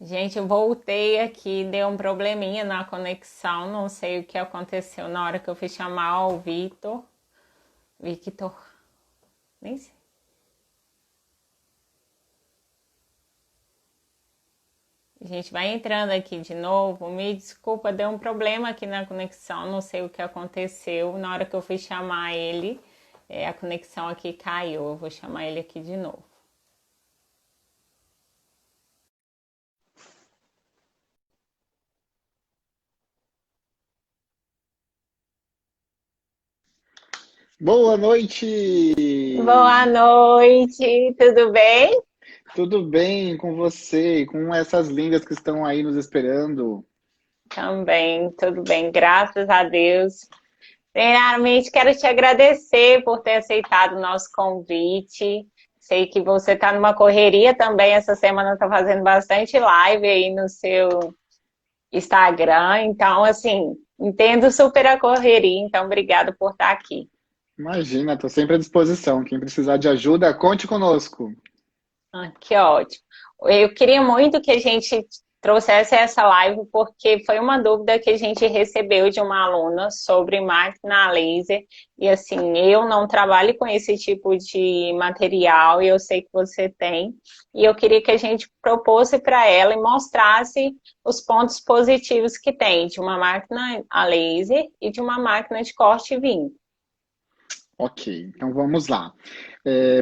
Gente, eu voltei aqui, deu um probleminha na conexão, não sei o que aconteceu na hora que eu fui chamar o Vitor. Victor, nem sei. A gente vai entrando aqui de novo. Me desculpa, deu um problema aqui na conexão, não sei o que aconteceu. Na hora que eu fui chamar ele, a conexão aqui caiu. Eu vou chamar ele aqui de novo. Boa noite! Boa noite, tudo bem? Tudo bem com você e com essas lindas que estão aí nos esperando? Também, tudo bem, graças a Deus. Primeiramente, quero te agradecer por ter aceitado o nosso convite. Sei que você está numa correria também. Essa semana está fazendo bastante live aí no seu Instagram. Então, assim, entendo super a correria. Então, obrigada por estar aqui. Imagina, estou sempre à disposição. Quem precisar de ajuda, conte conosco. Ah, que ótimo. Eu queria muito que a gente trouxesse essa live, porque foi uma dúvida que a gente recebeu de uma aluna sobre máquina a laser. E assim, eu não trabalho com esse tipo de material e eu sei que você tem. E eu queria que a gente propôsse para ela e mostrasse os pontos positivos que tem de uma máquina a laser e de uma máquina de corte e vinco. Ok, então vamos lá.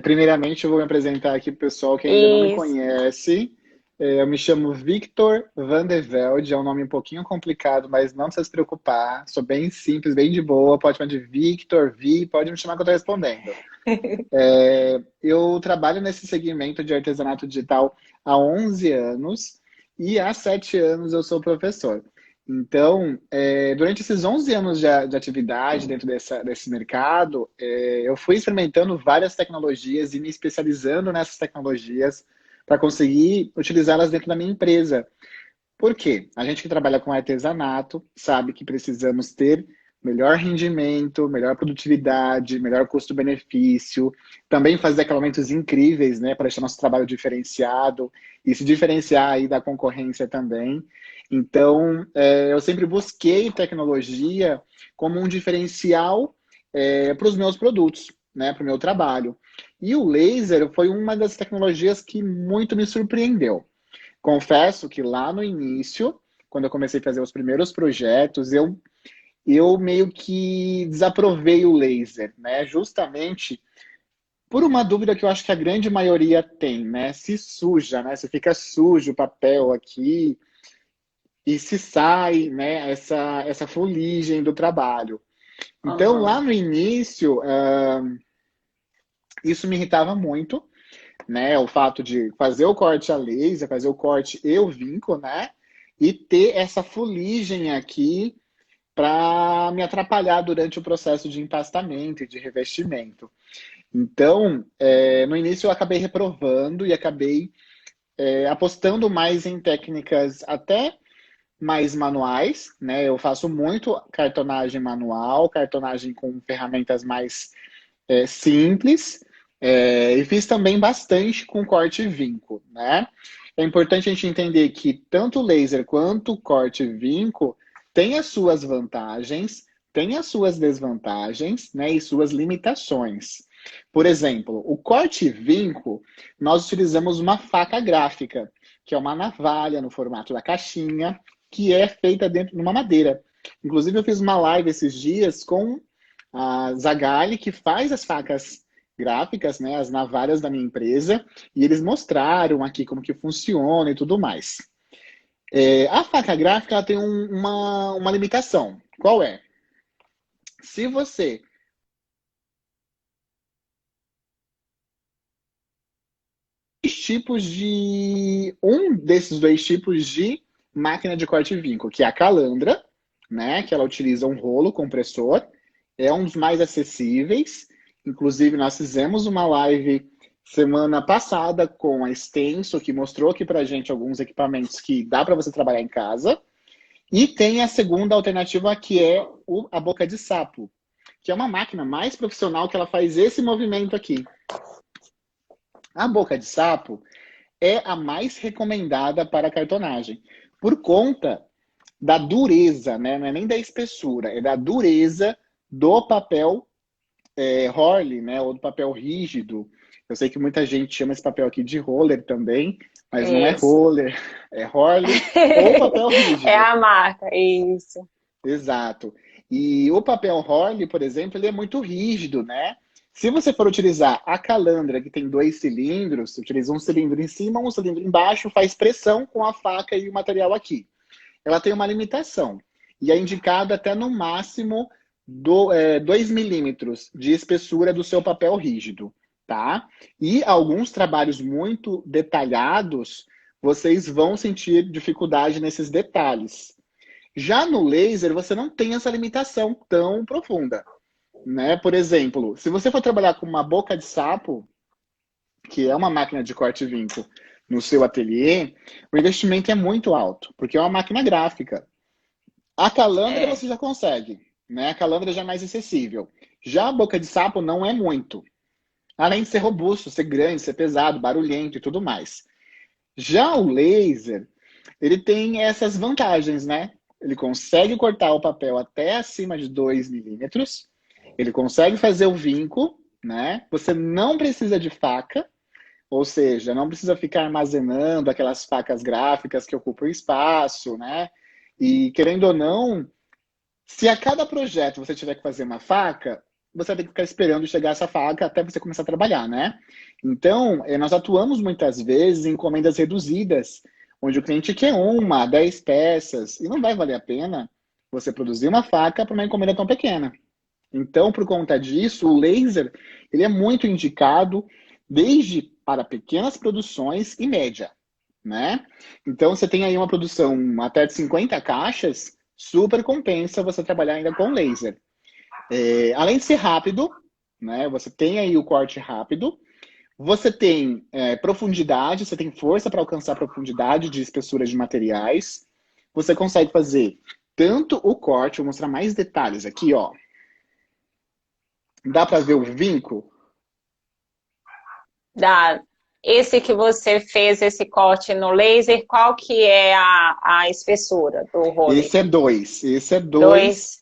Primeiramente, eu vou me apresentar aqui para o pessoal que ainda não me Isso. conhece. Eu me chamo Victor Van de Velde, é um nome um pouquinho complicado, mas não precisa se preocupar. Sou bem simples, bem de boa. Pode chamar de Victor, Vi, pode me chamar que eu estou respondendo. Eu trabalho nesse segmento de artesanato digital há 11 anos e há 7 anos eu sou professor. Então, durante esses 11 anos de atividade dentro desse mercado, eu fui experimentando várias tecnologias e me especializando nessas tecnologias para conseguir utilizá-las dentro da minha empresa. Por quê? A gente que trabalha com artesanato sabe que precisamos ter melhor rendimento, melhor produtividade, melhor custo-benefício, também fazer acabamentos incríveis, né, para deixar nosso trabalho diferenciado e se diferenciar aí da concorrência também. Então, eu sempre busquei tecnologia como um diferencial para os meus produtos, né, para o meu trabalho. E o laser foi uma das tecnologias que muito me surpreendeu. Confesso que lá no início, quando eu comecei a fazer os primeiros projetos, eu meio que desaprovei o laser, né? Justamente por uma dúvida que eu acho que a grande maioria tem, né? Se suja, né? Se fica sujo o papel aqui e se sai, né? Essa fuligem do trabalho. Então, lá Aham. no início, isso me irritava muito, né? O fato de fazer o corte a laser, fazer o corte eu vinco, né? E ter essa fuligem aqui para me atrapalhar durante o processo de empastamento e de revestimento. Então, no início eu acabei reprovando e acabei apostando mais em técnicas até mais manuais, né? Eu faço muito cartonagem manual, cartonagem com ferramentas mais simples, e fiz também bastante com corte e vinco, né? É importante a gente entender que tanto o laser quanto o corte e vinco tem as suas vantagens, tem as suas desvantagens, né, e suas limitações. Por exemplo, o corte e vinco, nós utilizamos uma faca gráfica, que é uma navalha no formato da caixinha, que é feita dentro de uma madeira. Inclusive, eu fiz uma live esses dias com a Zagali, que faz as facas gráficas, né, as navalhas da minha empresa, e eles mostraram aqui como que funciona e tudo mais. A faca gráfica ela tem uma limitação. Qual é? Se você um desses dois tipos de máquina de corte e vinco, que é a calandra, né, que ela utiliza um rolo compressor, é um dos mais acessíveis. Inclusive, nós fizemos uma live semana passada com a Extenso, que mostrou aqui pra gente alguns equipamentos que dá para você trabalhar em casa. E tem a segunda alternativa, que é a boca de sapo, que é uma máquina mais profissional que ela faz esse movimento aqui. A boca de sapo, é a mais recomendada para cartonagem, por conta da dureza, né? Não é nem da espessura, é da dureza do papel Horley, né? Ou do papel rígido. Eu sei que muita gente chama esse papel aqui de roller também, mas não é Isso. roller, é Horley ou papel É rígido. a marca, isso. Exato. E o papel Horley, por exemplo, ele é muito rígido, né? Se você for utilizar a calandra, que tem 2 cilindros, você utiliza um cilindro em cima, um cilindro embaixo, faz pressão com a faca e o material aqui. Ela tem uma limitação. E é indicado até no máximo 2 milímetros de espessura do seu papel rígido, tá? E alguns trabalhos muito detalhados, vocês vão sentir dificuldade nesses detalhes. Já no laser, você não tem essa limitação tão profunda, né? Por exemplo, se você for trabalhar com uma boca de sapo, que é uma máquina de corte e vinco, no seu ateliê, o investimento é muito alto, porque é uma máquina gráfica. A calandra É. você já consegue, né? A calandra já é mais acessível. Já a boca de sapo não é muito. Além de ser robusto, ser grande, ser pesado, barulhento e tudo mais. Já o laser, ele tem essas vantagens, né? Ele consegue cortar o papel até acima de 2 milímetros. Ele consegue fazer o vinco, né? Você não precisa de faca, ou seja, não precisa ficar armazenando aquelas facas gráficas que ocupam espaço, né? E querendo ou não, se a cada projeto você tiver que fazer uma faca, você vai ter que ficar esperando chegar essa faca até você começar a trabalhar, né? Então, nós atuamos muitas vezes em encomendas reduzidas, onde o cliente quer 10 peças, e não vai valer a pena você produzir uma faca para uma encomenda tão pequena. Então, por conta disso, o laser ele é muito indicado desde para pequenas produções e média, né? Então, você tem aí uma produção até de 50 caixas, super compensa você trabalhar ainda com laser. Além de ser rápido, né? Você tem aí o corte rápido, você tem profundidade, você tem força para alcançar profundidade de espessura de materiais, você consegue fazer tanto o corte, vou mostrar mais detalhes aqui, ó. Dá para ver o vinco? Da, esse que você fez, esse corte no laser, qual que é a espessura do roller? Esse é 2. Esse é 2. Dois.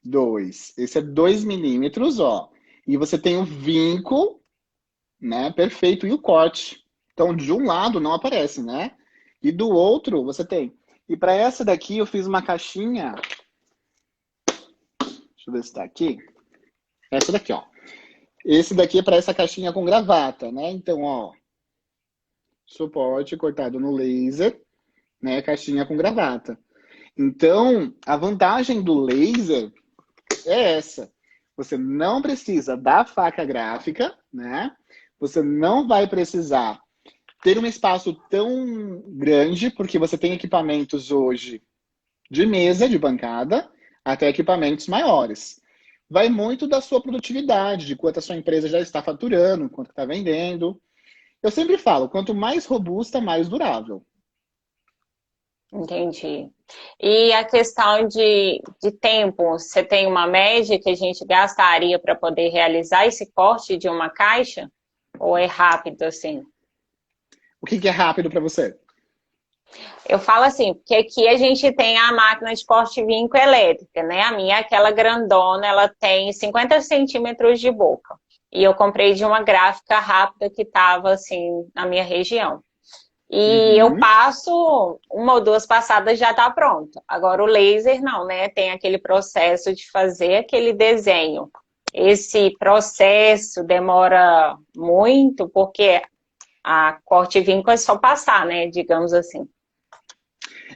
2. Esse é 2 milímetros, ó. E você tem o vinco, né? Perfeito. E o corte. Então, de um lado não aparece, né? E do outro você tem. E para essa daqui eu fiz uma caixinha. Deixa eu ver se tá aqui. Essa daqui, ó. Esse daqui é para essa caixinha com gravata, né? Então, ó. Suporte cortado no laser, né? Caixinha com gravata. Então, a vantagem do laser é essa. Você não precisa da faca gráfica, né? Você não vai precisar ter um espaço tão grande, porque você tem equipamentos hoje de mesa, de bancada, até equipamentos maiores. Vai muito da sua produtividade, de quanto a sua empresa já está faturando, quanto está vendendo. Eu sempre falo, quanto mais robusta, mais durável. Entendi. E a questão de tempo, você tem uma média que a gente gastaria para poder realizar esse corte de uma caixa? Ou é rápido assim? O que que é rápido para você? Eu falo assim, porque aqui a gente tem a máquina de corte vinco elétrica, né? A minha é aquela grandona, ela tem 50 centímetros de boca. E eu comprei de uma gráfica rápida que estava assim na minha região. E eu Uhum. passo uma ou duas passadas já está pronto. Agora o laser não, né? Tem aquele processo de fazer aquele desenho. Esse processo demora muito porque a corte vinco é só passar, né? Digamos assim.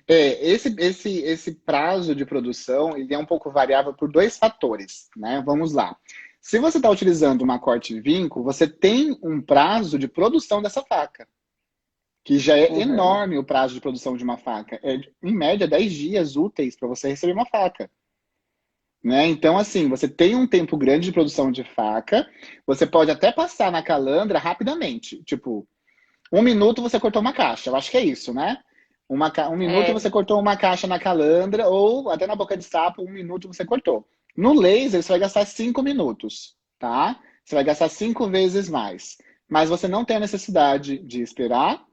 Esse prazo de produção ele é um pouco variável por 2 fatores, né? Vamos lá. Se você está utilizando uma corte vinco, você tem um prazo de produção dessa faca, que já é Uhum. enorme o prazo de produção de uma faca. É, em média, 10 dias úteis para você receber uma faca. Né? Então, assim, você tem um tempo grande de produção de faca, você pode até passar na calandra rapidamente. Tipo, 1 minuto você cortou uma caixa. Eu acho que é isso, né? 1 minuto É, você cortou uma caixa na calandra, ou até na boca de sapo, 1 minuto você cortou. No laser, você vai gastar 5 minutos, tá? Você vai gastar 5 vezes mais. Mas você não tem a necessidade de esperar,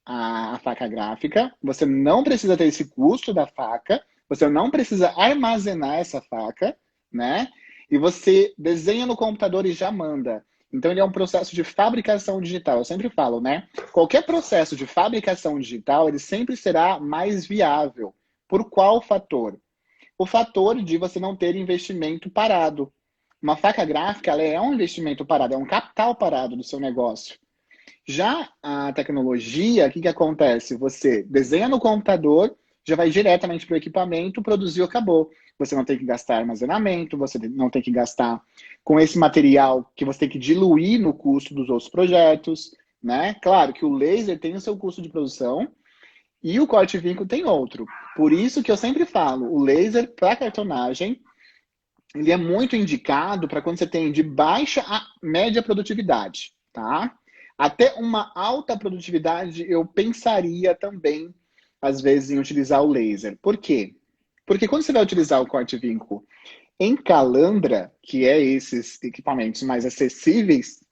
a faca gráfica, você não precisa ter esse custo da faca, você não precisa armazenar essa faca, né? E você desenha no computador e já manda. Então ele é um processo de fabricação digital. Eu sempre falo, né? Qualquer processo de fabricação digital, ele sempre será mais viável. Por qual fator? O fator de você não ter investimento parado. Uma faca gráfica, ela é um investimento parado, é um capital parado do seu negócio. Já a tecnologia, o que acontece? Você desenha no computador, já vai diretamente para o equipamento, produziu, acabou. Você não tem que gastar armazenamento, você não tem que gastar com esse material que você tem que diluir no custo dos outros projetos, né? Claro que o laser tem o seu custo de produção e o corte e vinco tem outro. Por isso que eu sempre falo, o laser para cartonagem, ele é muito indicado para quando você tem de baixa a média produtividade, tá? Até uma alta produtividade, eu pensaria também, às vezes, em utilizar o laser. Por quê? Porque quando você vai utilizar o corte vinco em calandra, que é esses equipamentos mais acessíveis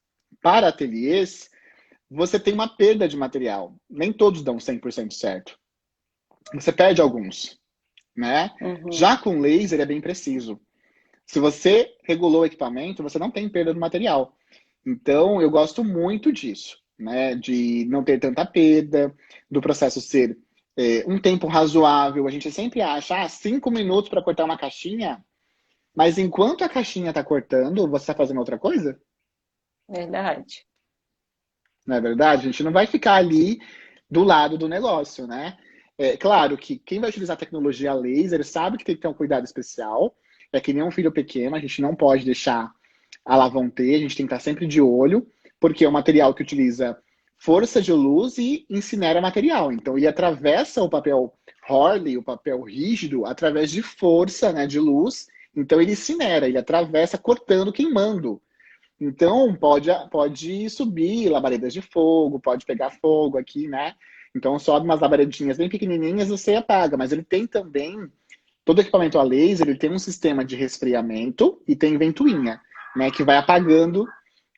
para ateliês, você tem uma perda de material. Nem todos dão 100% certo. Você perde alguns, né? Uhum. Já com laser é bem preciso. Se você regulou o equipamento, você não tem perda do material. Então, eu gosto muito disso, né? De não ter tanta perda, do processo ser um tempo razoável. A gente sempre acha, 5 minutos para cortar uma caixinha, mas enquanto a caixinha está cortando, você está fazendo outra coisa? Verdade. Não é verdade? A gente não vai ficar ali do lado do negócio, né? É claro que quem vai utilizar tecnologia laser sabe que tem que ter um cuidado especial. É que nem um filho pequeno, a gente não pode deixar a lavonter, a gente tem que estar sempre de olho, porque é um material que utiliza força de luz e incinera material. Então, ele atravessa o papel Hurley, o papel rígido, através de força, né, de luz. Então, ele incinera, ele atravessa cortando, queimando. Então, pode subir labaredas de fogo, pode pegar fogo aqui, né? Então, sobe umas labaredinhas bem pequenininhas, você apaga. Mas ele tem também, todo equipamento a laser, ele tem um sistema de resfriamento e tem ventoinha, né? Que vai apagando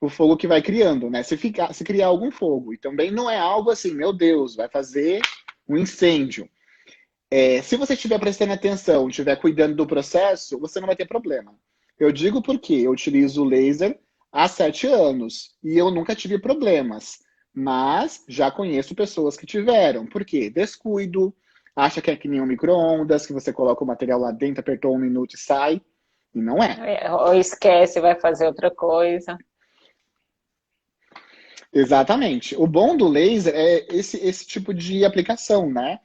o fogo que vai criando, né? Se criar algum fogo. E também não é algo assim, meu Deus, vai fazer um incêndio. Se você estiver prestando atenção, estiver cuidando do processo, você não vai ter problema. Eu digo porque eu utilizo o laser há 7 anos e eu nunca tive problemas. Mas já conheço pessoas que tiveram. Por quê? Descuido, acha que é que nem um micro-ondas, que você coloca o material lá dentro, apertou 1 minuto e sai. E não é. Ou esquece, vai fazer outra coisa. Exatamente. O bom do laser é esse tipo de aplicação, né?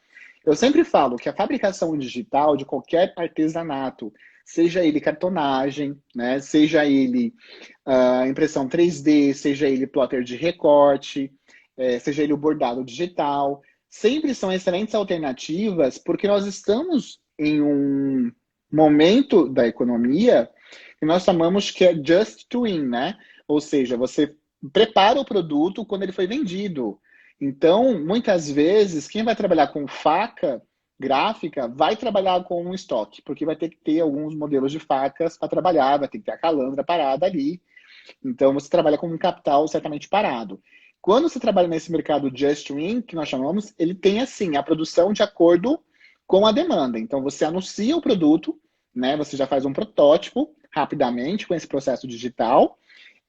Eu sempre falo que a fabricação digital de qualquer artesanato, seja ele cartonagem, né? Seja ele impressão 3D, seja ele plotter de recorte, seja ele o bordado digital, sempre são excelentes alternativas porque nós estamos em um momento da economia que nós chamamos que é just to win, né? Ou seja, você prepara o produto quando ele foi vendido. Então, muitas vezes, quem vai trabalhar com faca gráfica vai trabalhar com um estoque, porque vai ter que ter alguns modelos de facas para trabalhar, vai ter que ter a calandra parada ali. Então, você trabalha com um capital certamente parado. Quando você trabalha nesse mercado just win, que nós chamamos, ele tem assim a produção de acordo com a demanda. Então, você anuncia o produto, né? Você já faz um protótipo rapidamente com esse processo digital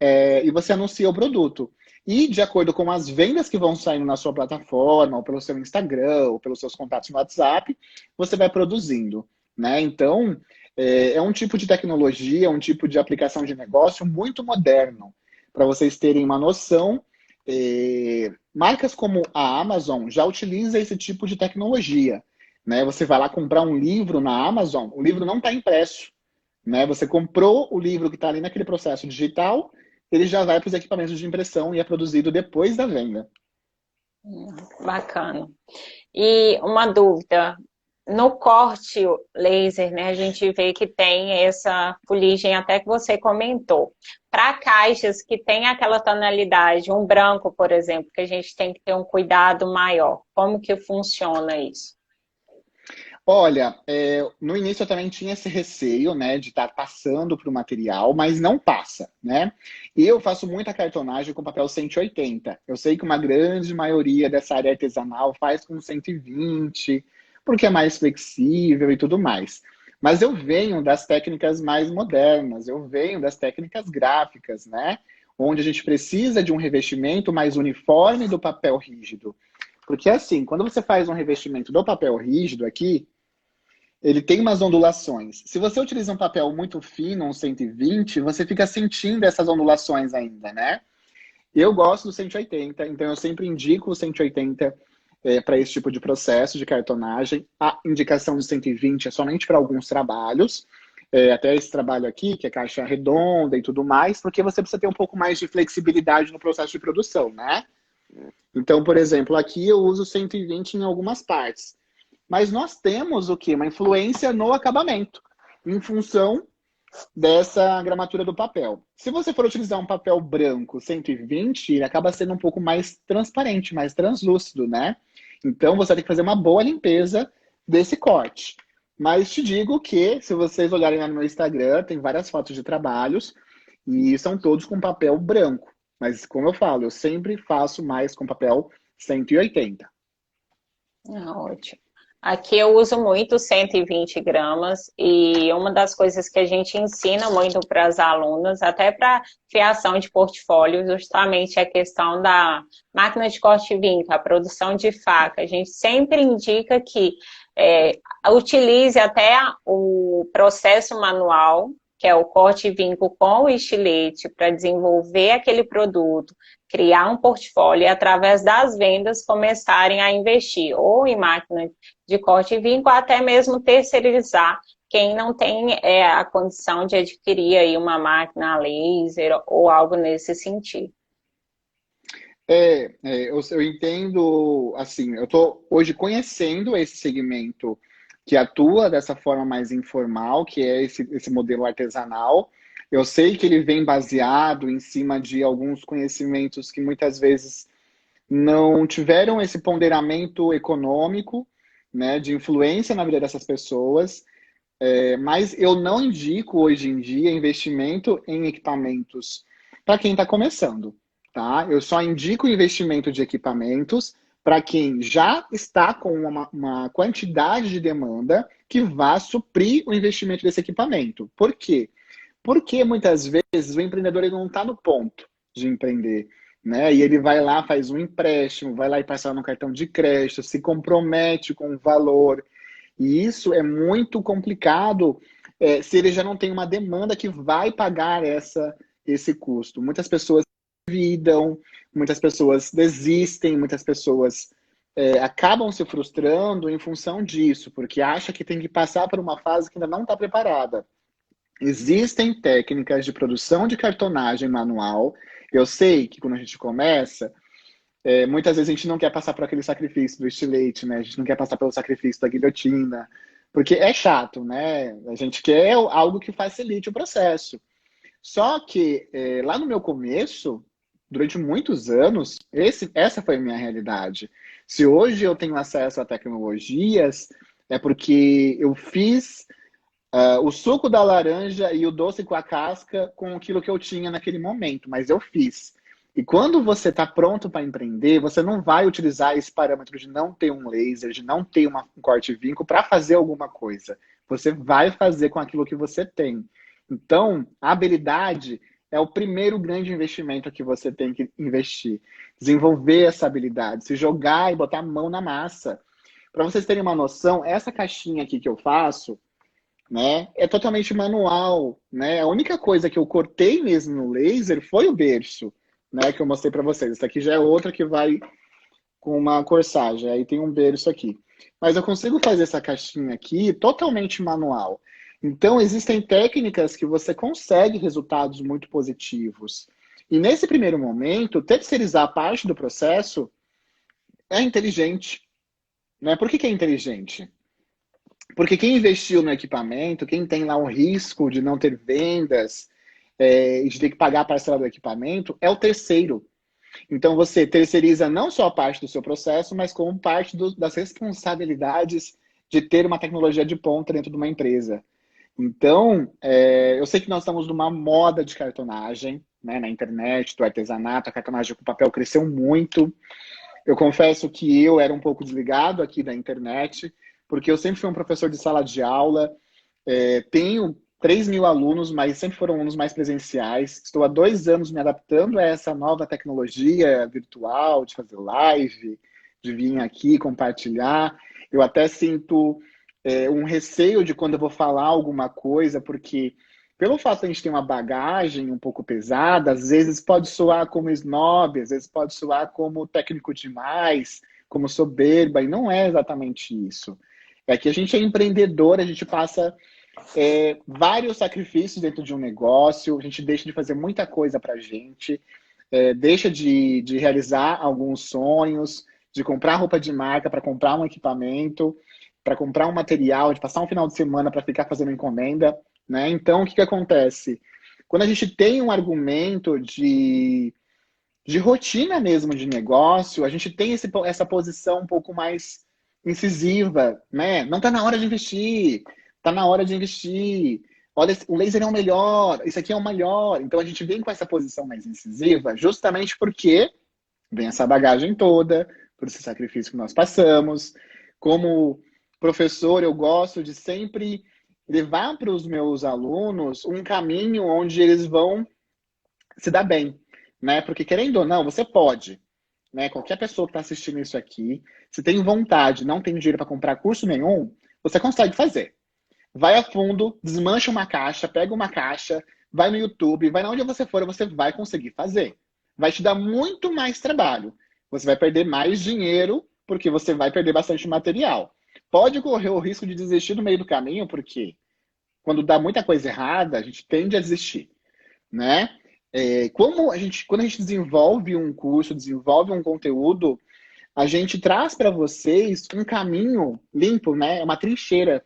e você anuncia o produto. E de acordo com as vendas que vão saindo na sua plataforma, ou pelo seu Instagram, ou pelos seus contatos no WhatsApp, você vai produzindo, né? Então, é um tipo de tecnologia, um tipo de aplicação de negócio muito moderno. Para vocês terem uma noção, marcas como a Amazon já utiliza esse tipo de tecnologia, né? Você vai lá comprar um livro na Amazon, o livro não está impresso, né? Você comprou o livro que está ali naquele processo digital, ele já vai para os equipamentos de impressão e é produzido depois da venda. Bacana. E uma dúvida, no corte laser, né, a gente vê que tem essa fuligem até que você comentou. Para caixas que tem aquela tonalidade, um branco, por exemplo, que a gente tem que ter um cuidado maior. Como que funciona isso? Olha, no início eu também tinha esse receio, né, de estar passando para o material, mas não passa, né? E eu faço muita cartonagem com papel 180. Eu sei que uma grande maioria dessa área artesanal faz com 120, porque é mais flexível e tudo mais. Mas eu venho das técnicas mais modernas, eu venho das técnicas gráficas, né? Onde a gente precisa de um revestimento mais uniforme do papel rígido. Porque assim, quando você faz um revestimento do papel rígido aqui, ele tem umas ondulações. Se você utiliza um papel muito fino, um 120, você fica sentindo essas ondulações ainda, né? Eu gosto do 180, então eu sempre indico o 180 para esse tipo de processo de cartonagem. A indicação do 120 é somente para alguns trabalhos, até esse trabalho aqui, que é caixa redonda e tudo mais, porque você precisa ter um pouco mais de flexibilidade no processo de produção, né? Então, por exemplo, aqui eu uso 120 em algumas partes. Mas nós temos o quê? Uma influência no acabamento, em função dessa gramatura do papel. Se você for utilizar um papel branco 120, ele acaba sendo um pouco mais transparente, mais translúcido, né? Então você tem que fazer uma boa limpeza desse corte. Mas te digo que, se vocês olharem lá no meu Instagram, tem várias fotos de trabalhos e são todos com papel branco. Mas, como eu falo, eu sempre faço mais com papel 180. Ah, ótimo. Aqui eu uso muito 120 gramas e uma das coisas que a gente ensina muito para as alunas, até para criação de portfólio, justamente a questão da máquina de corte e vinco, a produção de faca. A gente sempre indica que utilize até o processo manual, que é o corte e vinco com o estilete, para desenvolver aquele produto, criar um portfólio e, através das vendas, começarem a investir ou em máquina de corte e vinco, ou até mesmo terceirizar quem não tem a condição de adquirir aí uma máquina a laser ou algo nesse sentido. Eu entendo, assim, eu estou hoje conhecendo esse segmento que atua dessa forma mais informal, que é esse modelo artesanal. Eu sei que ele vem baseado em cima de alguns conhecimentos que muitas vezes não tiveram esse ponderamento econômico, né, de influência na vida dessas pessoas, mas eu não indico hoje em dia investimento em equipamentos para quem está começando, tá? Eu só indico investimento de equipamentos para quem já está com uma quantidade de demanda que vá suprir o investimento desse equipamento. Por quê? Porque muitas vezes o empreendedor ele não está no ponto de empreender, né? E ele vai lá, faz um empréstimo, vai lá e passa no cartão de crédito, se compromete com o valor. E isso é muito complicado se ele já não tem uma demanda que vai pagar esse custo. Muitas pessoas endividam, muitas pessoas desistem, muitas pessoas acabam se frustrando em função disso, porque acha que tem que passar por uma fase que ainda não está preparada. Existem técnicas de produção de cartonagem manual. Eu sei que quando a gente começa, muitas vezes a gente não quer passar por aquele sacrifício do estilete, né? A gente não quer passar pelo sacrifício da guilhotina, porque é chato, né? A gente quer algo que facilite o processo. Só que lá no meu começo, durante muitos anos, essa foi a minha realidade. Se hoje eu tenho acesso a tecnologias, é porque eu fiz o suco da laranja e o doce com a casca com aquilo que eu tinha naquele momento, mas eu fiz. E quando você está pronto para empreender, você não vai utilizar esse parâmetro de não ter um laser, de não ter um corte-vinco para fazer alguma coisa. Você vai fazer com aquilo que você tem. Então, a habilidade é o primeiro grande investimento que você tem que investir. Desenvolver essa habilidade, se jogar e botar a mão na massa. Para vocês terem uma noção, essa caixinha aqui que eu faço, né, é totalmente manual, né? A única coisa que eu cortei mesmo no laser foi o berço, né, que eu mostrei para vocês. Essa aqui já é outra que vai com uma corsagem, aí tem um berço aqui. Mas eu consigo fazer essa caixinha aqui totalmente manual. Então, existem técnicas que você consegue resultados muito positivos. E nesse primeiro momento, terceirizar parte do processo é inteligente, né? Por que é inteligente? Porque quem investiu no equipamento, quem tem lá o risco de não ter vendas e de ter que pagar a parcela do equipamento, é o terceiro. Então você terceiriza não só a parte do seu processo, mas como parte das responsabilidades de ter uma tecnologia de ponta dentro de uma empresa. Então, eu sei que nós estamos numa moda de cartonagem, né, na internet, do artesanato, a cartonagem com papel cresceu muito. Eu confesso que eu era um pouco desligado aqui da internet, porque eu sempre fui um professor de sala de aula, tenho 3.000 alunos, mas sempre foram alunos mais presenciais. Estou há 2 anos me adaptando a essa nova tecnologia virtual, de fazer live, de vir aqui compartilhar. Eu até sinto um receio de quando eu vou falar alguma coisa, porque pelo fato de a gente ter uma bagagem um pouco pesada, às vezes pode soar como snob, às vezes pode soar como técnico demais, como soberba, e não é exatamente isso. É que a gente é empreendedor, a gente passa vários sacrifícios dentro de um negócio, a gente deixa de fazer muita coisa pra gente, deixa de realizar alguns sonhos, de comprar roupa de marca para comprar um equipamento, para comprar um material, de passar um final de semana para ficar fazendo encomenda, né? Então, o que acontece? Quando a gente tem um argumento de rotina mesmo de negócio, a gente tem essa posição um pouco mais incisiva, né? Não está na hora de investir, está na hora de investir. Olha, o laser é o melhor, isso aqui é o melhor. Então a gente vem com essa posição mais incisiva, justamente porque vem essa bagagem toda, por esse sacrifício que nós passamos. Como professor, eu gosto de sempre levar para os meus alunos um caminho onde eles vão se dar bem, né? Porque querendo ou não, você pode, né? Qualquer pessoa que está assistindo isso aqui, se tem vontade, não tem dinheiro para comprar curso nenhum, você consegue fazer. Vai a fundo, desmancha uma caixa, pega uma caixa, vai no YouTube, vai na onde você for, você vai conseguir fazer. Vai te dar muito mais trabalho. Você vai perder mais dinheiro, porque você vai perder bastante material. Pode correr o risco de desistir no meio do caminho, porque quando dá muita coisa errada, a gente tende a desistir, né? Quando a gente desenvolve um curso, desenvolve um conteúdo, a gente traz para vocês um caminho limpo, né? Uma trincheira,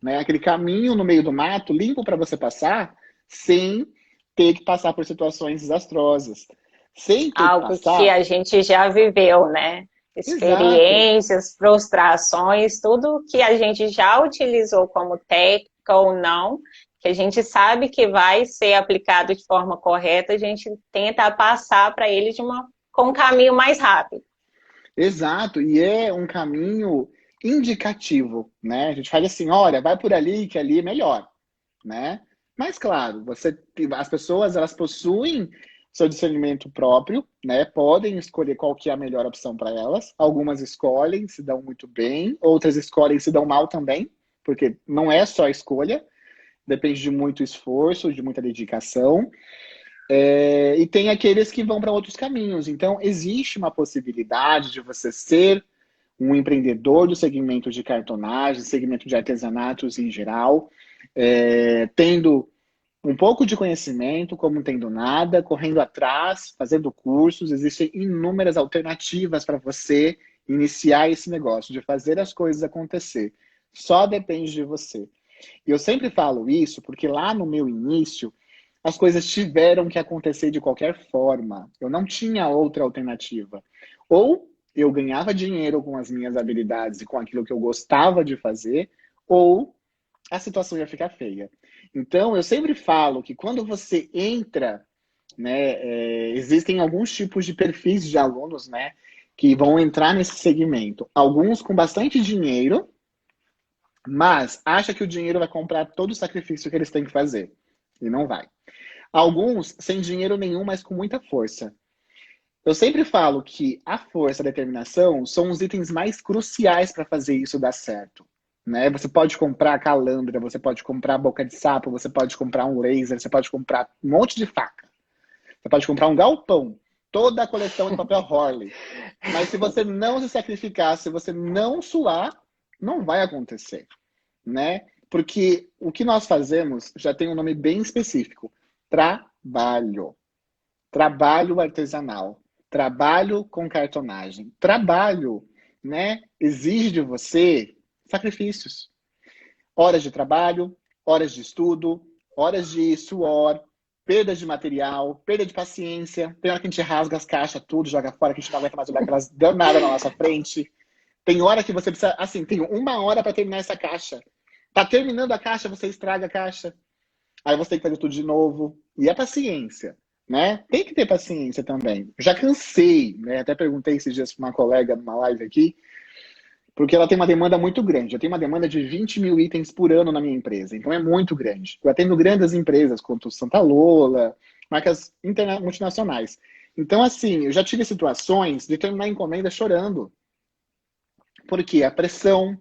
né? Aquele caminho no meio do mato limpo para você passar, sem ter que passar por situações desastrosas, sem ter que Algo que passar. a gente já viveu, né? Exato, Experiências, frustrações, tudo que a gente já utilizou como técnica ou não, que a gente sabe que vai ser aplicado de forma correta, a gente tenta passar para ele com um caminho mais rápido. exato, e é um caminho indicativo, né? A gente fala assim, olha, vai por ali que ali é melhor, né? Mas claro, as pessoas elas possuem seu discernimento próprio, né? Podem escolher qual que é a melhor opção para elas. Algumas escolhem, se dão muito bem, outras escolhem, se dão mal também, porque não é só escolha, depende de muito esforço, de muita dedicação. E tem aqueles que vão para outros caminhos. Então, existe uma possibilidade de você ser um empreendedor do segmento de cartonagem, segmento de artesanatos em geral, tendo um pouco de conhecimento, como tendo nada, correndo atrás, fazendo cursos. Existem inúmeras alternativas para você iniciar esse negócio, de fazer as coisas acontecer. Só depende de você. E eu sempre falo isso porque lá no meu início, as coisas tiveram que acontecer de qualquer forma. Eu não tinha outra alternativa. Ou eu ganhava dinheiro com as minhas habilidades e com aquilo que eu gostava de fazer, ou a situação ia ficar feia. Então, eu sempre falo que quando você entra, né, existem alguns tipos de perfis de alunos, né, que vão entrar nesse segmento. Alguns com bastante dinheiro, mas acha que o dinheiro vai comprar todo o sacrifício que eles têm que fazer. E não vai. Alguns sem dinheiro nenhum, mas com muita força. Eu sempre falo que a força e a determinação são os itens mais cruciais para fazer isso dar certo. Né? Você pode comprar calandra, você pode comprar boca de sapo, você pode comprar um laser, você pode comprar um monte de faca. Você pode comprar um galpão, toda a coleção de papel Horley. Mas se você não se sacrificar, se você não suar, não vai acontecer. Né? Porque o que nós fazemos já tem um nome bem específico. Trabalho. Trabalho artesanal. Trabalho com cartonagem. Trabalho, né, exige de você sacrifícios. Horas de trabalho, horas de estudo, horas de suor, perda de material, perda de paciência. Tem hora que a gente rasga as caixas, tudo, joga fora, que a gente não aguenta mais olhar aquelas danadas na nossa frente. Tem hora que você precisa, assim, tem 1 hora para terminar essa caixa. Tá terminando a caixa, você estraga a caixa. Aí você tem que fazer tudo de novo. E é paciência, né? Tem que ter paciência também. Já cansei, né? Até perguntei esses dias para uma colega numa live aqui, porque ela tem uma demanda muito grande. Eu tenho uma demanda de 20 mil itens por ano na minha empresa, então é muito grande. Eu atendo grandes empresas, como Santa Lola, marcas multinacionais. Então, assim, eu já tive situações de terminar a encomenda chorando, porque a pressão,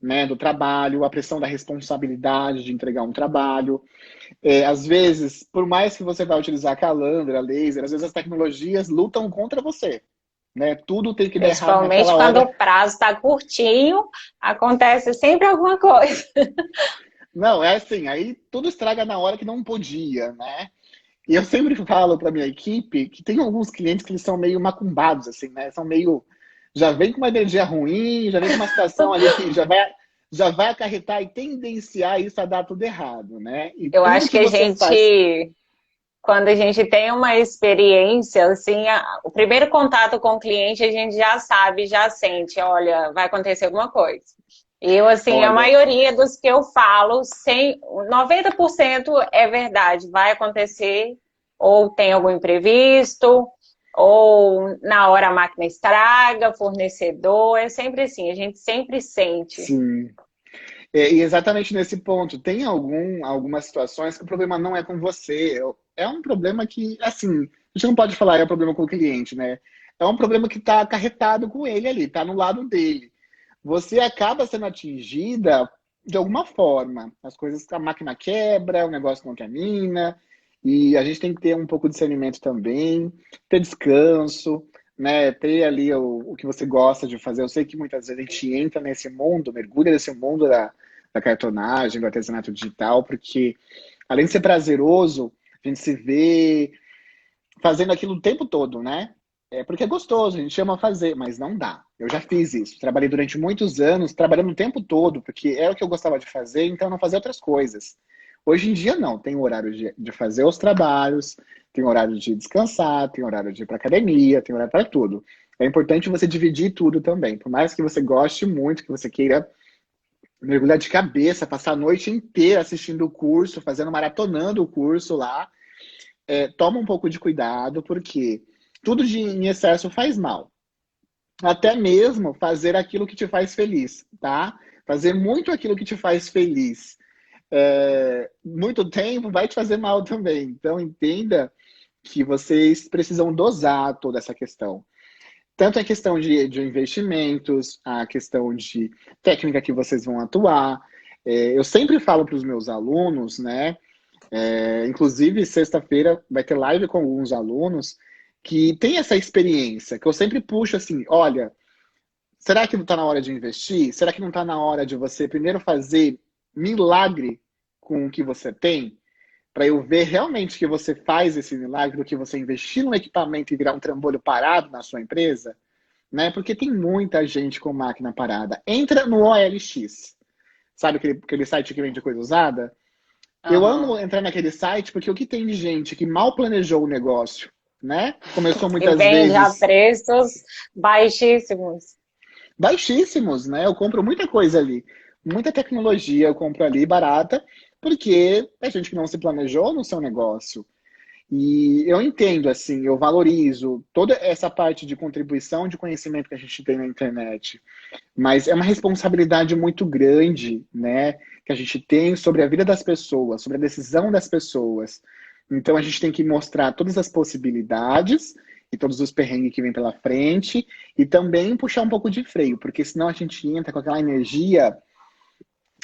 né, do trabalho, a pressão da responsabilidade de entregar um trabalho. Às vezes, por mais que você vá utilizar calandra, laser, às vezes as tecnologias lutam contra você. Né? Tudo tem que dar errado Principalmente naquela quando hora. o prazo está curtinho, acontece sempre alguma coisa. Não, é assim, aí tudo estraga na hora que não podia, né? E eu sempre falo para minha equipe que tem alguns clientes que eles são meio macumbados, assim, né? São meio. Já vem com uma energia ruim, já vem com uma situação ali que já vai acarretar e tendenciar isso a dar tudo errado, né? E Eu tudo acho que que a você faz. gente, quando a gente tem uma experiência, assim, o primeiro contato com o cliente, a gente já sabe, já sente, olha, vai acontecer alguma coisa. Eu, assim, a Olha, maioria dos que eu falo, 90% é verdade, vai acontecer, ou tem algum imprevisto, ou na hora a máquina estraga, fornecedor, é sempre assim, a gente sempre sente. sim. E exatamente nesse ponto, tem algumas situações que o problema não é com você. É um problema que, assim, a gente não pode falar é um problema com o cliente, né? É um problema que está acarretado com ele ali, está no lado dele. Você acaba sendo atingida de alguma forma. As coisas, a máquina quebra, o negócio não termina, e a gente tem que ter um pouco de discernimento também, ter descanso, né? Ter ali o que você gosta de fazer. Eu sei que muitas vezes a gente entra nesse mundo, mergulha nesse mundo da cartonagem, do artesanato digital, porque além de ser prazeroso, a gente se vê fazendo aquilo o tempo todo, né? É porque é gostoso, a gente ama fazer, mas não dá. Eu já fiz isso. Trabalhei durante muitos anos, trabalhando o tempo todo, porque era o que eu gostava de fazer, então eu não fazia outras coisas. Hoje em dia, não. Tem horário de fazer os trabalhos, tem horário de descansar, tem horário de ir para academia, tem horário para tudo. É importante você dividir tudo também. Por mais que você goste muito, que você queira mergulhar de cabeça, passar a noite inteira assistindo o curso, fazendo, maratonando o curso lá, toma um pouco de cuidado, porque tudo em excesso faz mal. Até mesmo fazer aquilo que te faz feliz, tá? Fazer muito aquilo que te faz feliz. Muito tempo vai te fazer mal também. Então, entenda que vocês precisam dosar toda essa questão. Tanto a questão de investimentos, a questão de técnica que vocês vão atuar. Eu sempre falo para os meus alunos, né? Inclusive, sexta-feira vai ter live com alguns alunos que têm essa experiência, que eu sempre puxo assim, olha, será que não está na hora de investir? Será que não está na hora de você primeiro fazer milagre com o que você tem? Para eu ver realmente que você faz esse milagre do que você investir no equipamento e virar um trambolho parado na sua empresa? Né? Porque tem muita gente com máquina parada. Entra no OLX, sabe aquele site que vende coisa usada? Eu Uhum. amo entrar naquele site porque o que tem de gente que mal planejou o negócio, né? Começou E muitas vende a vezes preços baixíssimos. baixíssimos, né? Eu compro muita coisa ali, muita tecnologia eu compro ali barata, porque é gente que não se planejou no seu negócio. E eu entendo, assim, eu valorizo toda essa parte de contribuição de conhecimento que a gente tem na internet. Mas é uma responsabilidade muito grande, né, que a gente tem sobre a vida das pessoas, sobre a decisão das pessoas. Então a gente tem que mostrar todas as possibilidades e todos os perrengues que vem pela frente e também puxar um pouco de freio, porque senão a gente entra com aquela energia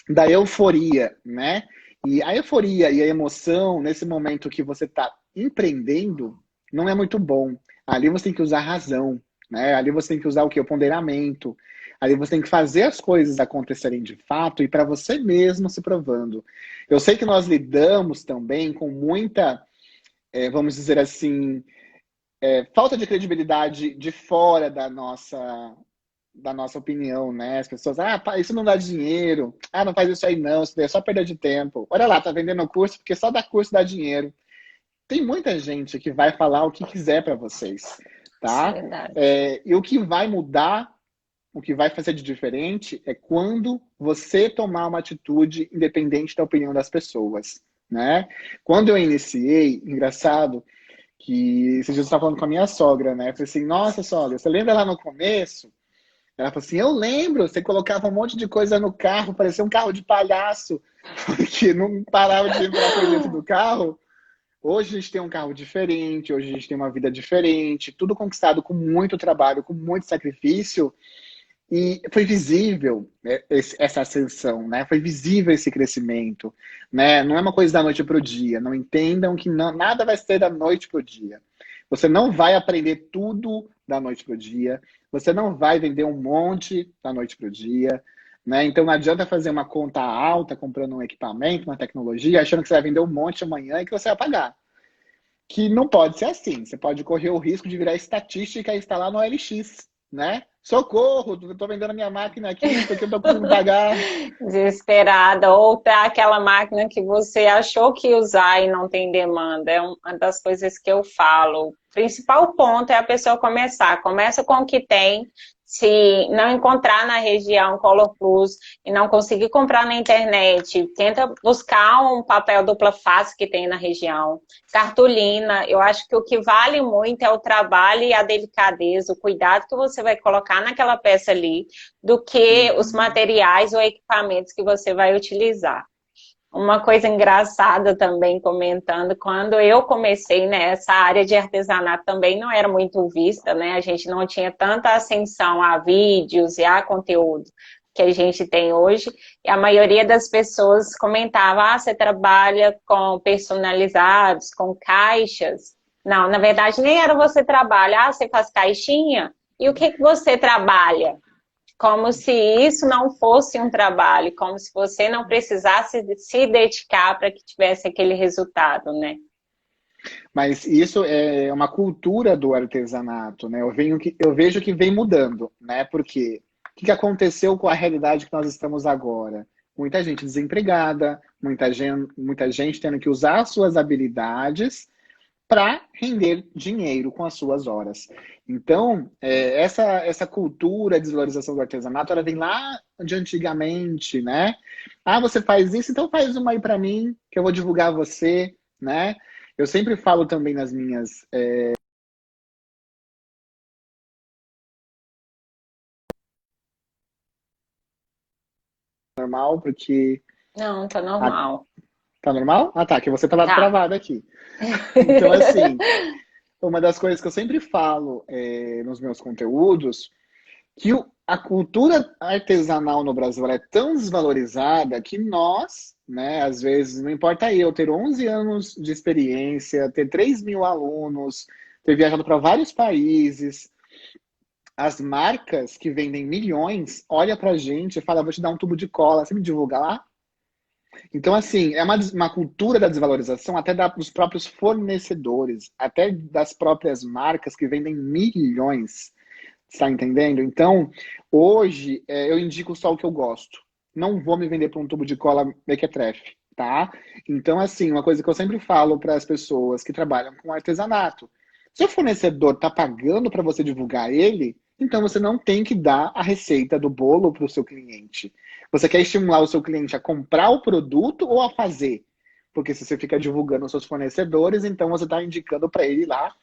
da euforia, né? E a euforia e a emoção nesse momento que você está empreendendo não é muito bom. Ali você tem que usar a razão, né? Ali você tem que usar o que? O ponderamento. Ali você tem que fazer as coisas acontecerem de fato e para você mesmo se provando. Eu sei que nós lidamos também com muita, vamos dizer assim, falta de credibilidade de fora da nossa opinião, né? As pessoas, isso não dá dinheiro, não faz isso aí não, isso daí é só perda de tempo. Olha lá, tá vendendo curso porque só dar curso dá dinheiro. Tem muita gente que vai falar o que quiser para vocês, Isso é tá? verdade. E o que vai mudar o que vai fazer de diferente é quando você tomar uma atitude independente da opinião das pessoas, né? Quando eu iniciei, engraçado, que esses dias eu estava falando com a minha sogra, né? Eu falei assim, nossa, sogra, você lembra lá no começo? Ela falou assim, eu lembro, você colocava um monte de coisa no carro, parecia um carro de palhaço, porque não parava de entrar coisa dentro do carro. Hoje a gente tem um carro diferente, hoje a gente tem uma vida diferente, tudo conquistado com muito trabalho, com muito sacrifício, e foi visível, né, essa ascensão, né? Foi visível esse crescimento, né? Não é uma coisa da noite para o dia. Não entendam que nada vai ser da noite para o dia. Você não vai aprender tudo da noite para o dia. Você não vai vender um monte da noite para o dia, né? Então não adianta fazer uma conta alta comprando um equipamento, uma tecnologia, achando que você vai vender um monte amanhã e que você vai pagar. Que não pode ser assim. Você pode correr o risco de virar estatística e instalar no OLX, né? Socorro, eu tô vendendo a minha máquina aqui porque eu tô conseguindo pagar. Desesperada, ou tá aquela máquina que você achou que ia usar e não tem demanda. É uma das coisas que eu falo. O principal ponto é a pessoa começar. Começa com o que tem. Se não encontrar na região Color Plus e não conseguir comprar na internet, tenta buscar um papel dupla face que tem na região. Cartolina, eu acho que o que vale muito é o trabalho e a delicadeza, o cuidado que você vai colocar naquela peça ali, do que os materiais ou equipamentos que você vai utilizar. Uma coisa engraçada também, comentando, quando eu comecei nessa área de artesanato também não era muito vista, né? A gente não tinha tanta ascensão a vídeos e a conteúdo que a gente tem hoje, e a maioria das pessoas comentava, ah, você trabalha com personalizados, com caixas. Não, na verdade nem era você trabalha, ah, você faz caixinha? E o que você trabalha? Como se isso não fosse um trabalho, como se você não precisasse se dedicar para que tivesse aquele resultado, né? Mas isso é uma cultura do artesanato, né? Eu vejo que vem mudando, né? Porque o que aconteceu com a realidade que nós estamos agora? Muita gente desempregada, muita gente tendo que usar suas habilidades para render dinheiro com as suas horas. Então, essa cultura de desvalorização do artesanato, ela vem lá de antigamente, né? Ah, você faz isso, então faz uma aí para mim, que eu vou divulgar você, né? Eu sempre falo também nas minhas... normal, porque... Não, tá Ah, normal. tá normal? Ah, tá, que você tava Tá. travado aqui. Então, assim, uma das coisas que eu sempre falo nos meus conteúdos que a cultura artesanal no Brasil ela é tão desvalorizada que nós, né, às vezes, não importa eu ter 11 anos de experiência, ter 3.000 alunos, ter viajado para vários países, as marcas que vendem milhões olham para a gente e falam, vou te dar um tubo de cola, você me divulga lá? Então, assim, é uma cultura da desvalorização até dos próprios fornecedores, até das próprias marcas que vendem milhões. Está entendendo? Então, hoje, eu indico só o que eu gosto. Não vou me vender para um tubo de cola mequetrefe, tá? Então, assim, uma coisa que eu sempre falo para as pessoas que trabalham com artesanato. Se o fornecedor está pagando para você divulgar ele, então você não tem que dar a receita do bolo para o seu cliente. Você quer estimular o seu cliente a comprar o produto ou a fazer? Porque se você fica divulgando os seus fornecedores, então você está indicando para ele ir lá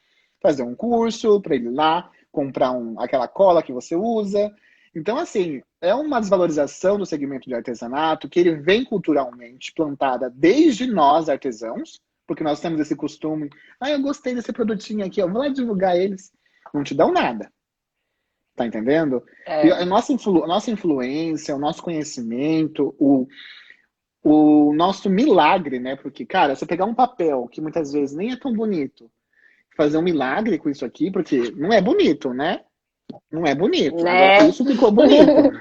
fazer um curso, para ele ir lá comprar aquela cola que você usa. Então, assim, é uma desvalorização do segmento de artesanato que ele vem culturalmente plantada desde nós, artesãos, porque nós temos esse costume. Ah, eu gostei desse produtinho aqui, eu vou lá divulgar eles. Não te dão nada. Tá entendendo? E É. a nossa influência, o nosso conhecimento, o nosso milagre, né? Porque, cara, você pegar um papel que muitas vezes nem é tão bonito, fazer um milagre com isso aqui, porque não é bonito, né? Não é bonito. Agora, Né? isso ficou bonito.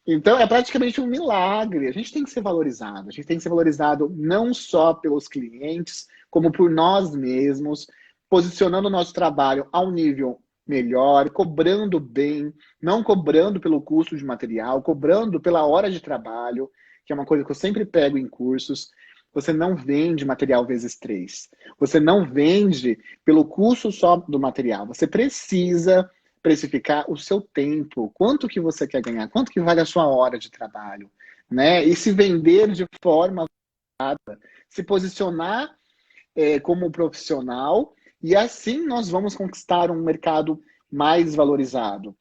Então, é praticamente um milagre. A gente tem que ser valorizado. A gente tem que ser valorizado não só pelos clientes, como por nós mesmos, posicionando o nosso trabalho a um nível melhor, cobrando bem, não cobrando pelo custo de material, cobrando pela hora de trabalho, que é uma coisa que eu sempre pego em cursos. Você não vende material vezes três. Você não vende pelo custo só do material. Você precisa precificar o seu tempo, quanto que você quer ganhar, quanto que vale a sua hora de trabalho, né? E se vender de forma, se posicionar como profissional, e assim nós vamos conquistar um mercado mais valorizado.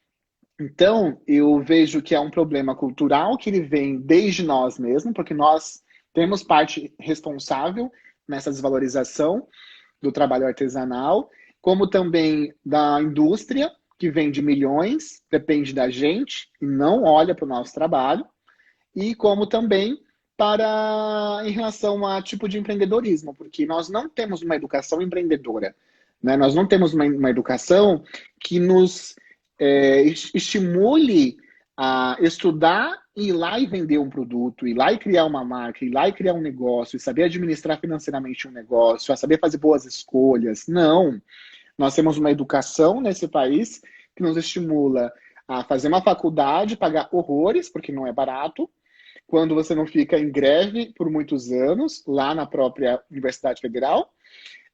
Então, eu vejo que é um problema cultural que ele vem desde nós mesmos, porque nós temos parte responsável nessa desvalorização do trabalho artesanal, como também da indústria, que vende milhões, depende da gente e não olha para o nosso trabalho, e como também em relação a tipo de empreendedorismo, porque nós não temos uma educação empreendedora, né? Nós não temos uma educação que nos estimule a estudar e ir lá e vender um produto, ir lá e criar uma marca, ir lá e criar um negócio, e saber administrar financeiramente um negócio, a saber fazer boas escolhas. Não. Nós temos uma educação nesse país que nos estimula a fazer uma faculdade, pagar horrores, porque não é barato, quando você não fica em greve por muitos anos, lá na própria Universidade Federal,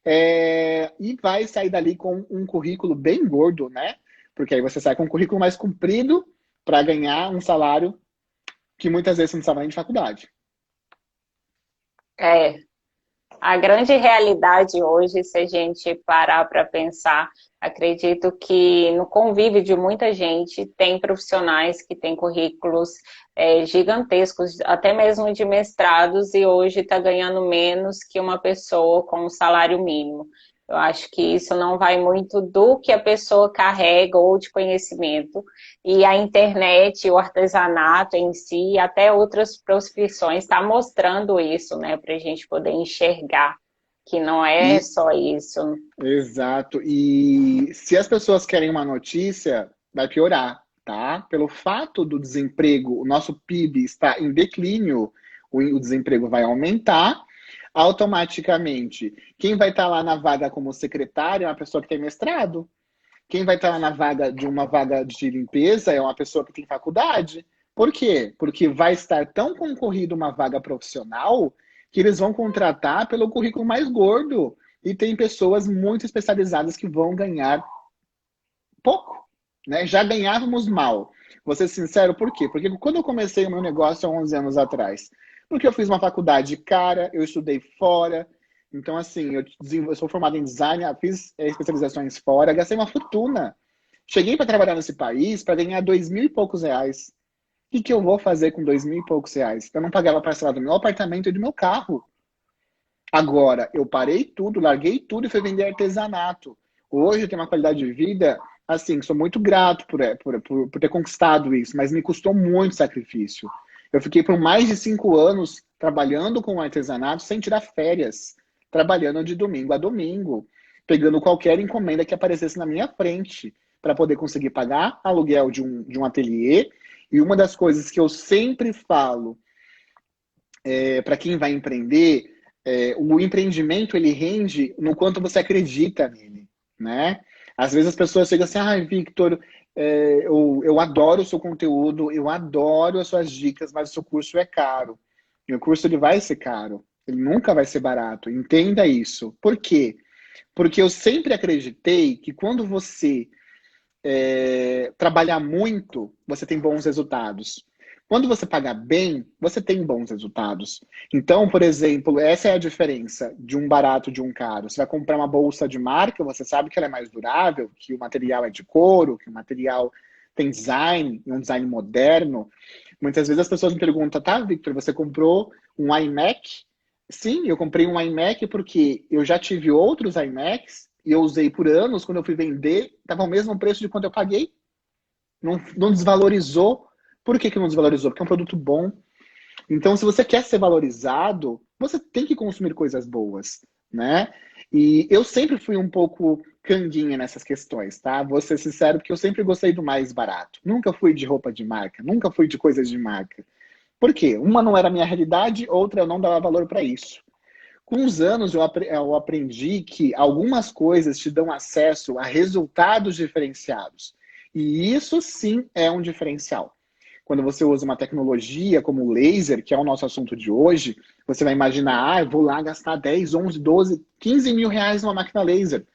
e vai sair dali com um currículo bem gordo, né? Porque aí você sai com um currículo mais comprido para ganhar um salário que muitas vezes você não estava nem de faculdade. A grande realidade hoje, se a gente parar para pensar, acredito que no convívio de muita gente tem profissionais que têm currículos gigantescos, até mesmo de mestrados, e hoje está ganhando menos que uma pessoa com um salário mínimo. Eu acho que isso não vai muito do que a pessoa carrega ou de conhecimento. E a internet, o artesanato em si, até outras profissões, está mostrando isso, né? Para a gente poder enxergar que não é só isso. Exato. E se as pessoas querem uma notícia, vai piorar, tá? Pelo fato do desemprego, o nosso PIB está em declínio, o desemprego vai aumentar. Automaticamente, quem vai estar lá na vaga como secretário é uma pessoa que tem mestrado. Quem vai estar lá na vaga de uma vaga de limpeza é uma pessoa que tem faculdade. Por quê? Porque vai estar tão concorrido uma vaga profissional que eles vão contratar pelo currículo mais gordo. E tem pessoas muito especializadas que vão ganhar pouco, né? Já ganhávamos mal. Vou ser sincero, por quê? Porque quando eu comecei o meu negócio há 11 anos atrás, porque eu fiz uma faculdade cara, eu estudei fora, então assim, eu sou formado em design, fiz especializações fora, gastei uma fortuna. Cheguei para trabalhar nesse país para ganhar 2.000 e poucos reais. O que eu vou fazer com 2.000 e poucos reais? Eu não pagava parcela do meu apartamento e do meu carro. Agora, eu parei tudo, larguei tudo e fui vender artesanato. Hoje eu tenho uma qualidade de vida, assim, sou muito grato por ter conquistado isso, mas me custou muito sacrifício. Eu fiquei por mais de 5 anos trabalhando com artesanato sem tirar férias, trabalhando de domingo a domingo, pegando qualquer encomenda que aparecesse na minha frente para poder conseguir pagar aluguel de um ateliê. E uma das coisas que eu sempre falo para quem vai empreender, o empreendimento ele rende no quanto você acredita nele, né? Às vezes as pessoas chegam assim, Victor, eu adoro o seu conteúdo, eu adoro as suas dicas, mas o seu curso é caro. E o curso ele vai ser caro, ele nunca vai ser barato. Entenda isso. Por quê? Porque eu sempre acreditei que quando você trabalhar muito, você tem bons resultados. Quando você paga bem, você tem bons resultados. Então, por exemplo, essa é a diferença de um barato de um caro. Você vai comprar uma bolsa de marca, você sabe que ela é mais durável, que o material é de couro, que o material tem design, um design moderno. Muitas vezes as pessoas me perguntam, tá, Victor, você comprou um iMac? Sim, eu comprei um iMac porque eu já tive outros iMacs e eu usei por anos. Quando eu fui vender, estava o mesmo preço de quanto eu paguei. Não desvalorizou. Por que não desvalorizou? Porque é um produto bom. Então, se você quer ser valorizado, você tem que consumir coisas boas, né? E eu sempre fui um pouco canguinha nessas questões, tá? Vou ser sincero, porque eu sempre gostei do mais barato. Nunca fui de roupa de marca, nunca fui de coisas de marca. Por quê? Uma não era a minha realidade, outra eu não dava valor para isso. Com os anos, eu aprendi que algumas coisas te dão acesso a resultados diferenciados. E isso sim é um diferencial. Quando você usa uma tecnologia como o laser, que é o nosso assunto de hoje, você vai imaginar, eu vou lá gastar 10, 11, 12, 15 mil reais numa máquina laser.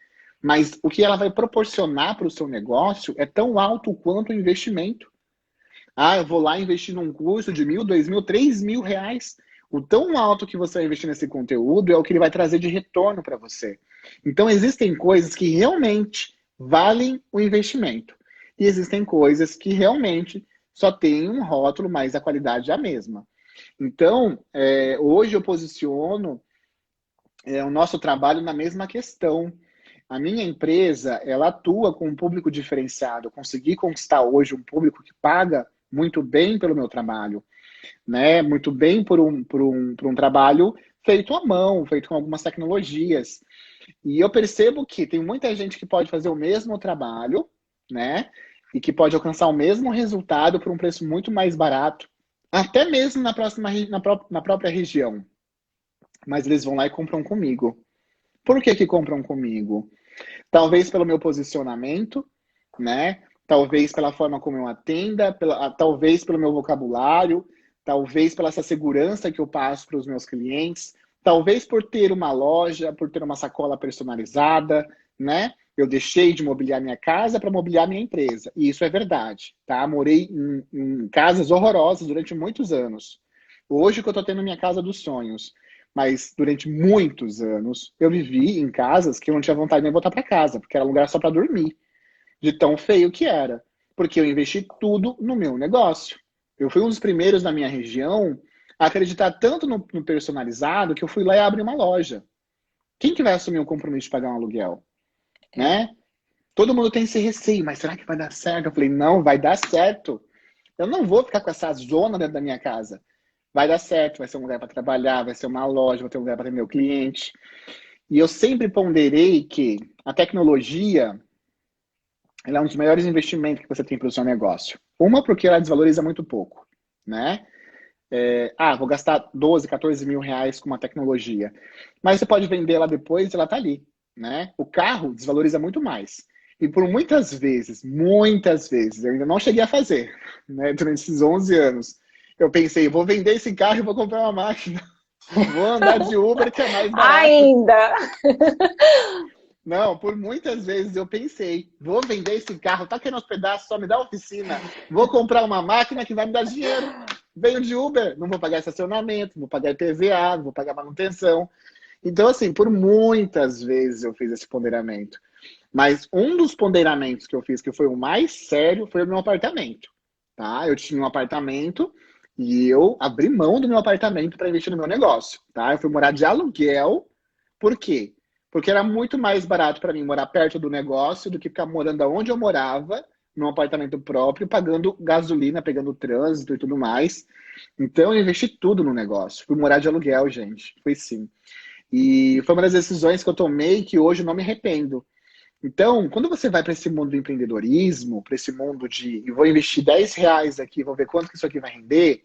Mas o que ela vai proporcionar para o seu negócio é tão alto quanto o investimento. Ah, eu vou lá investir num curso de 1.000, 2.000, 3.000 reais. O tão alto que você vai investir nesse conteúdo é o que ele vai trazer de retorno para você. Então, existem coisas que realmente valem o investimento. E existem coisas que realmente só têm um rótulo, mas a qualidade é a mesma. Então, hoje eu posiciono o nosso trabalho na mesma questão. A minha empresa, ela atua com um público diferenciado. Eu consegui conquistar hoje um público que paga muito bem pelo meu trabalho, né? Muito bem por um trabalho feito à mão, feito com algumas tecnologias. E eu percebo que tem muita gente que pode fazer o mesmo trabalho, né? E que pode alcançar o mesmo resultado por um preço muito mais barato, até mesmo na própria região. Mas eles vão lá e compram comigo. Por que que compram comigo? Talvez pelo meu posicionamento, né? Talvez pela forma como eu atenda, talvez pelo meu vocabulário, talvez pela essa segurança que eu passo para os meus clientes, talvez por ter uma loja, por ter uma sacola personalizada, né? Eu deixei de mobiliar minha casa para mobiliar minha empresa. E isso é verdade, tá? Morei em casas horrorosas durante muitos anos. Hoje que eu estou tendo minha casa dos sonhos. Mas durante muitos anos eu vivi em casas que eu não tinha vontade de nem voltar para casa, porque era lugar só para dormir, de tão feio que era. Porque eu investi tudo no meu negócio. Eu fui um dos primeiros na minha região a acreditar tanto no personalizado que eu fui lá e abri uma loja. Quem que vai assumir o compromisso de pagar um aluguel? Né? Todo mundo tem esse receio, mas será que vai dar certo? Eu falei, não, vai dar certo. Eu não vou ficar com essa zona dentro da minha casa. Vai dar certo, vai ser um lugar para trabalhar, vai ser uma loja, vai ter um lugar para ter meu cliente. E eu sempre ponderei que a tecnologia ela é um dos maiores investimentos que você tem para o seu negócio. Uma, porque ela desvaloriza muito pouco, né? Vou gastar 12, 14 mil reais com uma tecnologia. Mas você pode vender ela depois e ela está ali, né? O carro desvaloriza muito mais. E por muitas vezes, eu ainda não cheguei a fazer, né? Durante esses 11 anos, eu pensei, vou vender esse carro e vou comprar uma máquina. Vou andar de Uber, que é mais barato. Ainda! Não, por muitas vezes eu pensei, vou vender esse carro, tá querendo hospedar, só me dá oficina. Vou comprar uma máquina que vai me dar dinheiro. Venho de Uber, não vou pagar estacionamento, não vou pagar IPVA, não vou pagar manutenção. Então, assim, por muitas vezes eu fiz esse ponderamento. Mas um dos ponderamentos que eu fiz, que foi o mais sério, foi o meu apartamento. Tá? Eu tinha um apartamento e eu abri mão do meu apartamento para investir no meu negócio. Tá? Eu fui morar de aluguel. Por quê? Porque era muito mais barato para mim morar perto do negócio do que ficar morando onde eu morava, num apartamento próprio, pagando gasolina, pegando trânsito e tudo mais. Então eu investi tudo no negócio. Fui morar de aluguel, gente. Foi sim. E foi uma das decisões que eu tomei que hoje eu não me arrependo. Então, quando você vai para esse mundo do empreendedorismo, para esse mundo de eu vou investir 10 reais aqui, vou ver quanto que isso aqui vai render,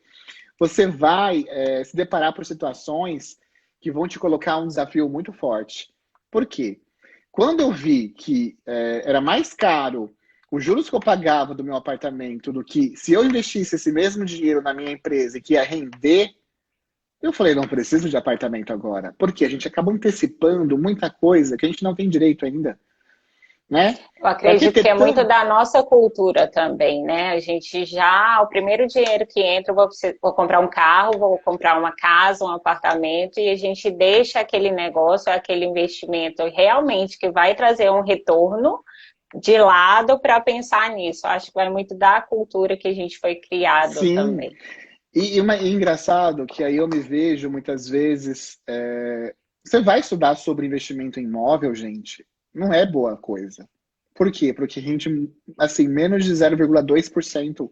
você vai se deparar por situações que vão te colocar um desafio muito forte. Por quê? Quando eu vi que era mais caro os juros que eu pagava do meu apartamento do que se eu investisse esse mesmo dinheiro na minha empresa e que ia render, eu falei, não preciso de apartamento agora. Porque a gente acaba antecipando muita coisa que a gente não tem direito ainda. Né? Eu acredito que é muito da nossa cultura também, né? A gente já, o primeiro dinheiro que entra, vou comprar um carro, vou comprar uma casa, um apartamento, e a gente deixa aquele negócio, aquele investimento realmente que vai trazer um retorno de lado para pensar nisso. Acho que vai muito da cultura que a gente foi criado. Sim. Também. E engraçado que aí eu me vejo muitas vezes. Você vai estudar sobre investimento em imóvel, gente? Não é boa coisa. Por quê? Porque a gente, assim, menos de 0,2%.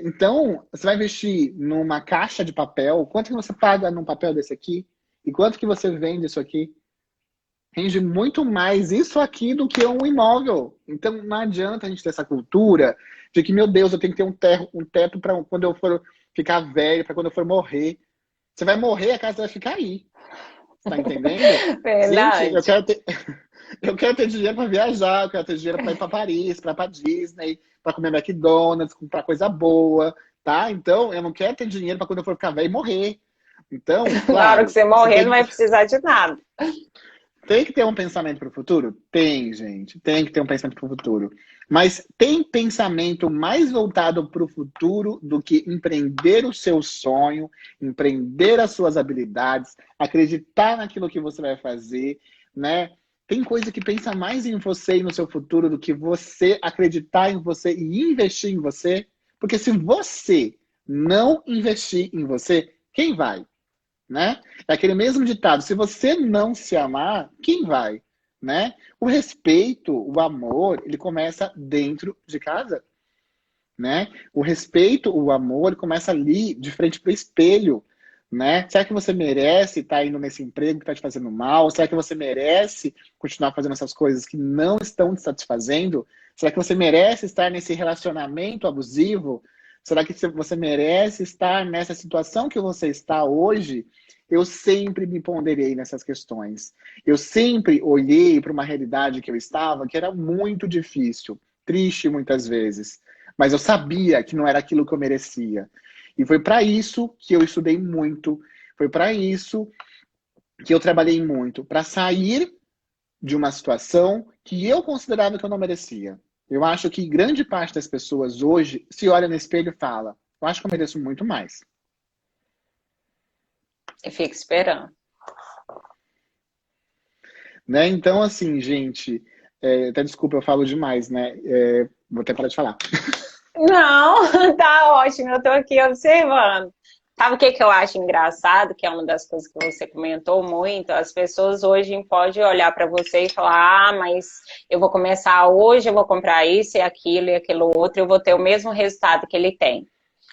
Então, você vai investir numa caixa de papel, quanto que você paga num papel desse aqui? E quanto que você vende isso aqui? Rende muito mais isso aqui do que um imóvel. Então, não adianta a gente ter essa cultura de que, meu Deus, eu tenho que ter um teto para quando eu for ficar velho, para quando eu for morrer. Você vai morrer, a casa vai ficar aí. Tá entendendo? Verdade. Gente, eu quero ter dinheiro para viajar, eu quero ter dinheiro para ir para Paris, para ir para Disney, para comer McDonald's, comprar coisa boa, tá? Então, eu não quero ter dinheiro para quando eu for ficar velho e morrer. Então, claro, na hora que você morrer, não vai precisar de nada. Tem que ter um pensamento para o futuro? Tem, gente. Tem que ter um pensamento para o futuro. Mas tem pensamento mais voltado para o futuro do que empreender o seu sonho, empreender as suas habilidades, acreditar naquilo que você vai fazer, né? Tem coisa que pensa mais em você e no seu futuro do que você acreditar em você e investir em você. Porque se você não investir em você, quem vai? Né? É aquele mesmo ditado, se você não se amar, quem vai? Né? O respeito, o amor, ele começa dentro de casa. Né? O respeito, o amor, ele começa ali, de frente para o espelho. Né? Será que você merece estar indo nesse emprego que está te fazendo mal? Será que você merece continuar fazendo essas coisas que não estão te satisfazendo? Será que você merece estar nesse relacionamento abusivo? Será que você merece estar nessa situação que você está hoje? Eu sempre me ponderei nessas questões. Eu sempre olhei para uma realidade que eu estava que era muito difícil, triste muitas vezes. Mas eu sabia que não era aquilo que eu merecia. E foi para isso que eu estudei muito. Foi para isso que eu trabalhei muito. Para sair de uma situação que eu considerava que eu não merecia. Eu acho que grande parte das pessoas hoje se olha no espelho e fala: eu acho que eu mereço muito mais. E fica esperando. Né? Então, assim, gente, até desculpa, eu falo demais, né? Vou até parar de falar. Não, tá ótimo, eu tô aqui observando. Sabe o que que eu acho engraçado, que é uma das coisas que você comentou muito? As pessoas hoje podem olhar para você e falar: ah, mas eu vou começar hoje, eu vou comprar isso e aquilo outro, eu vou ter o mesmo resultado que ele tem.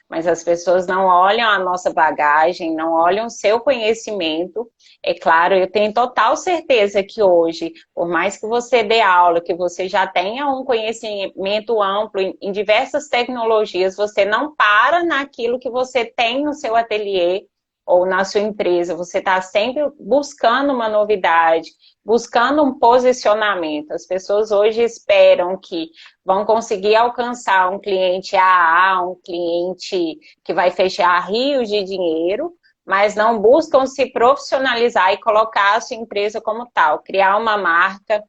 Mas as pessoas não olham a nossa bagagem, não olham o seu conhecimento. É claro, eu tenho total certeza que hoje, por mais que você dê aula, que você já tenha um conhecimento amplo em diversas tecnologias, você não para naquilo que você tem no seu ateliê ou na sua empresa. Você está sempre buscando uma novidade, buscando um posicionamento. As pessoas hoje esperam que vão conseguir alcançar um cliente AA, um cliente que vai fechar rios de dinheiro, mas não buscam se profissionalizar e colocar a sua empresa como tal, criar uma marca,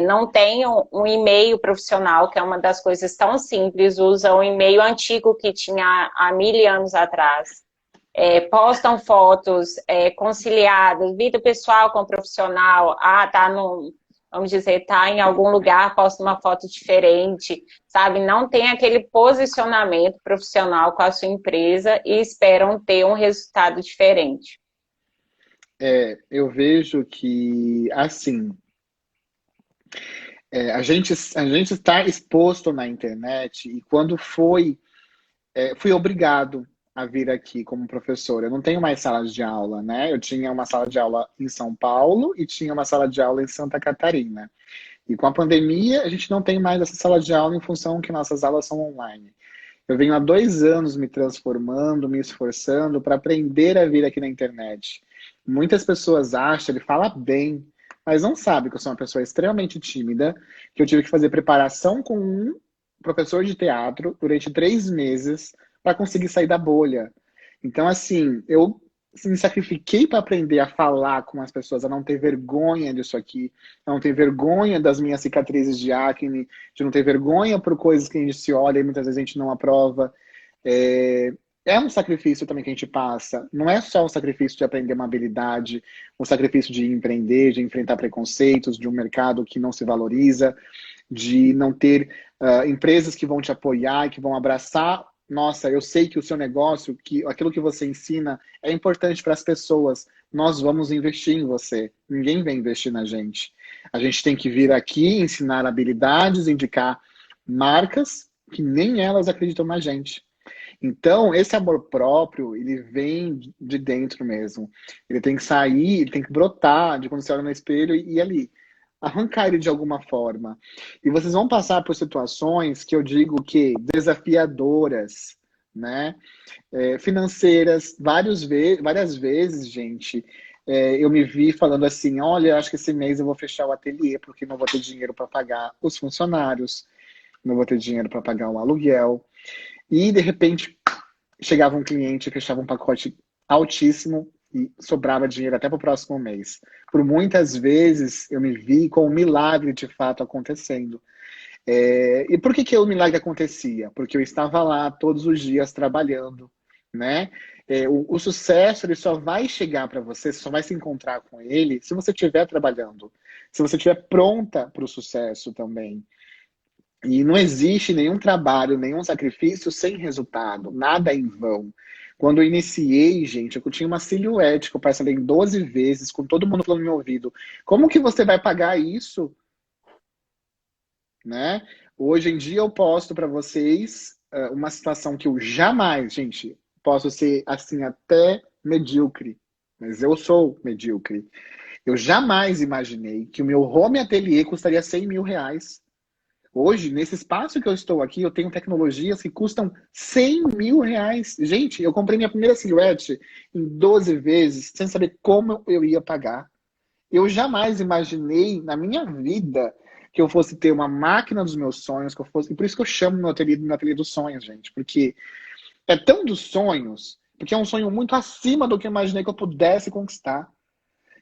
não tem um e-mail profissional, que é uma das coisas tão simples, usa um e-mail antigo que tinha há 1000 anos atrás. Postam fotos conciliadas, vida pessoal com profissional, tá no, vamos dizer, tá em algum lugar, posta uma foto diferente, sabe? Não tem aquele posicionamento profissional com a sua empresa e esperam ter um resultado diferente. Eu vejo que, assim, a gente está exposto na internet e quando fui obrigado a vir aqui como professor. Eu não tenho mais salas de aula, né? Eu tinha uma sala de aula em São Paulo e tinha uma sala de aula em Santa Catarina. E com a pandemia, a gente não tem mais essa sala de aula em função que nossas aulas são online. Eu venho há 2 anos me transformando, me esforçando para aprender a vir aqui na internet. Muitas pessoas acham, ele fala bem, mas não sabe que eu sou uma pessoa extremamente tímida, que eu tive que fazer preparação com um professor de teatro durante 3 meses para conseguir sair da bolha. Então, assim, eu me sacrifiquei para aprender a falar com as pessoas, a não ter vergonha disso aqui, a não ter vergonha das minhas cicatrizes de acne, de não ter vergonha por coisas que a gente se olha e muitas vezes a gente não aprova. É um sacrifício também que a gente passa. Não é só o sacrifício de aprender uma habilidade, o sacrifício de empreender, de enfrentar preconceitos, de um mercado que não se valoriza, de não ter empresas que vão te apoiar, que vão abraçar. Nossa, eu sei que o seu negócio, que aquilo que você ensina é importante para as pessoas. Nós vamos investir em você. Ninguém vem investir na gente. A gente tem que vir aqui, ensinar habilidades, indicar marcas que nem elas acreditam na gente. Então, esse amor próprio, ele vem de dentro mesmo. Ele tem que sair, ele tem que brotar de quando você olha no espelho e ir ali. Arrancar ele de alguma forma. E vocês vão passar por situações que eu digo que desafiadoras, né? Financeiras, várias vezes, gente, eu me vi falando assim: olha, acho que esse mês eu vou fechar o ateliê porque não vou ter dinheiro para pagar os funcionários, não vou ter dinheiro para pagar o aluguel. E de repente chegava um cliente, fechava um pacote altíssimo e sobrava dinheiro até para o próximo mês. Por muitas vezes eu me vi com um milagre de fato acontecendo. E por que que o milagre acontecia? Porque eu estava lá todos os dias trabalhando, né? O sucesso ele só vai chegar para você, você só vai se encontrar com ele se você estiver trabalhando, se você estiver pronta para o sucesso também. E não existe nenhum trabalho, nenhum sacrifício sem resultado, nada em vão. Quando eu iniciei, gente, eu tinha uma silhuete que eu parcelei em 12 vezes, com todo mundo falando no meu ouvido. Como que você vai pagar isso? Né? Hoje em dia eu posto para vocês uma situação que eu jamais, gente, posso ser assim até medíocre, mas eu sou medíocre. Eu jamais imaginei que o meu home ateliê custaria 100 mil reais. Hoje, nesse espaço que eu estou aqui, eu tenho tecnologias que custam 100 mil reais. Gente, eu comprei minha primeira silhuete em 12 vezes, sem saber como eu ia pagar. Eu jamais imaginei na minha vida que eu fosse ter uma máquina dos meus sonhos, que eu fosse. E por isso que eu chamo meu ateliê dos sonhos, gente. Porque é tão dos sonhos, porque é um sonho muito acima do que eu imaginei que eu pudesse conquistar.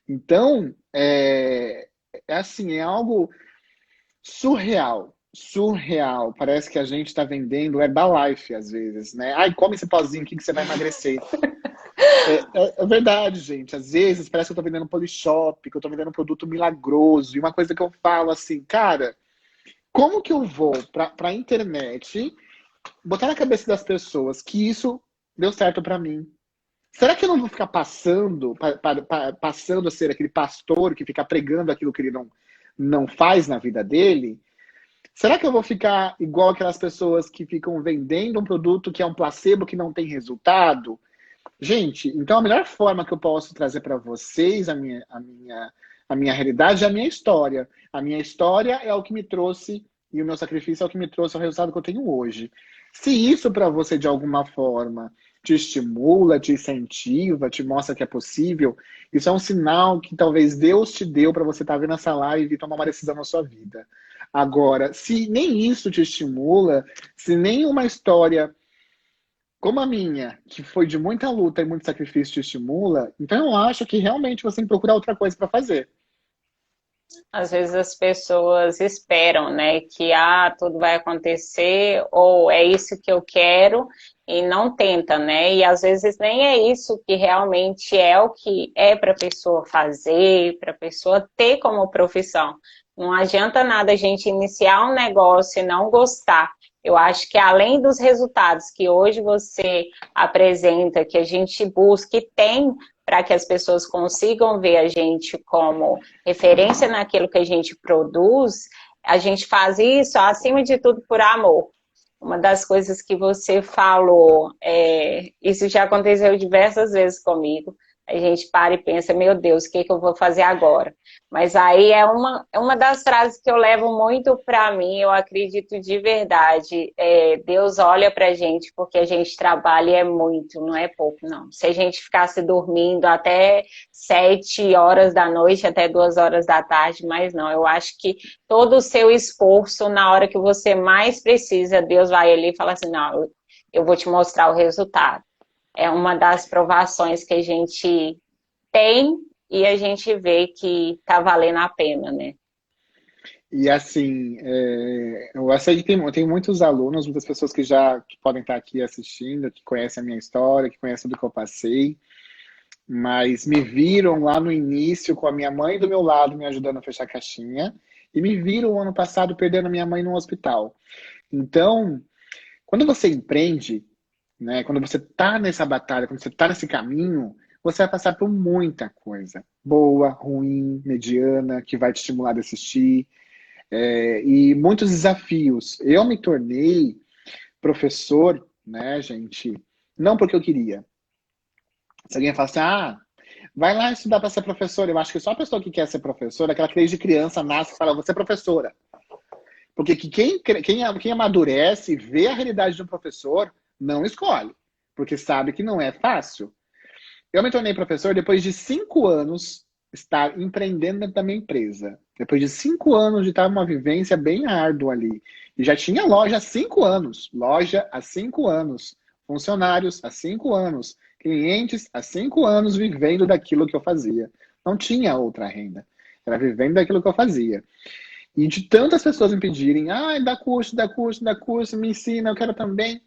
Então, é assim, é algo surreal. Surreal. Parece que a gente está vendendo Herbalife às vezes, né? Ai, come esse pozinho aqui que você vai emagrecer. É verdade, gente. Às vezes parece que eu tô vendendo Polishop, que eu tô vendendo um produto milagroso. E uma coisa que eu falo assim, cara, como que eu vou pra internet botar na cabeça das pessoas que isso deu certo pra mim? Será que eu não vou ficar passando a ser aquele pastor que fica pregando aquilo que ele não faz na vida dele? Será que eu vou ficar igual aquelas pessoas que ficam vendendo um produto que é um placebo que não tem resultado? Gente, então a melhor forma que eu posso trazer para vocês a minha realidade é a minha história. A minha história é o que me trouxe, e o meu sacrifício é o que me trouxe o resultado que eu tenho hoje. Se isso para você de alguma forma te estimula, te incentiva, te mostra que é possível, isso é um sinal que talvez Deus te deu para você estar vendo essa live e tomar uma decisão na sua vida. Agora, se nem isso te estimula, se nem uma história como a minha, que foi de muita luta e muito sacrifício, te estimula, então eu acho que realmente você tem que procurar outra coisa para fazer. Às vezes as pessoas esperam, né, que tudo vai acontecer ou é isso que eu quero e não tenta, né? E às vezes nem é isso que realmente é o que é para a pessoa fazer, para a pessoa ter como profissão. Não adianta nada a gente iniciar um negócio e não gostar. Eu acho que além dos resultados que hoje você apresenta, que a gente busca e tem para que as pessoas consigam ver a gente como referência naquilo que a gente produz, a gente faz isso, acima de tudo, por amor. Uma das coisas que você falou, isso já aconteceu diversas vezes comigo, a gente para e pensa, meu Deus, o que eu vou fazer agora? Mas aí é uma das frases que eu levo muito para mim, eu acredito de verdade. Deus olha para a gente porque a gente trabalha e é muito, não é pouco, não. Se a gente ficasse dormindo até 7 horas da noite, até 2 horas da tarde, mas não, eu acho que todo o seu esforço, na hora que você mais precisa, Deus vai ali e fala assim, não, eu vou te mostrar o resultado. É uma das provações que a gente tem e a gente vê que tá valendo a pena, né? E assim, eu sei que tem muitos alunos, muitas pessoas que podem estar aqui assistindo, que conhecem a minha história, que conhecem tudo que eu passei, mas me viram lá no início com a minha mãe do meu lado me ajudando a fechar a caixinha, e me viram ano passado perdendo a minha mãe no hospital. Então, quando você empreende, né, quando você está nessa batalha, quando você está nesse caminho, você vai passar por muita coisa. Boa, ruim, mediana, que vai te estimular a desistir. E muitos desafios. Eu me tornei professor, né, gente, não porque eu queria. Se alguém fala assim, vai lá estudar para ser professor, eu acho que só a pessoa que quer ser professora, aquela que desde criança nasce e fala, vou ser professora. Porque quem amadurece e vê a realidade de um professor, não escolhe. Porque sabe que não é fácil. Eu me tornei professor depois de 5 anos estar empreendendo dentro da minha empresa. Depois de 5 anos de estar uma vivência bem árdua ali. E já tinha loja há 5 anos. Loja há 5 anos. Funcionários há 5 anos. clientes há 5 anos vivendo daquilo que eu fazia. Não tinha outra renda. Era vivendo daquilo que eu fazia. E de tantas pessoas me pedirem, dá curso, dá curso, dá curso, me ensina, eu quero também.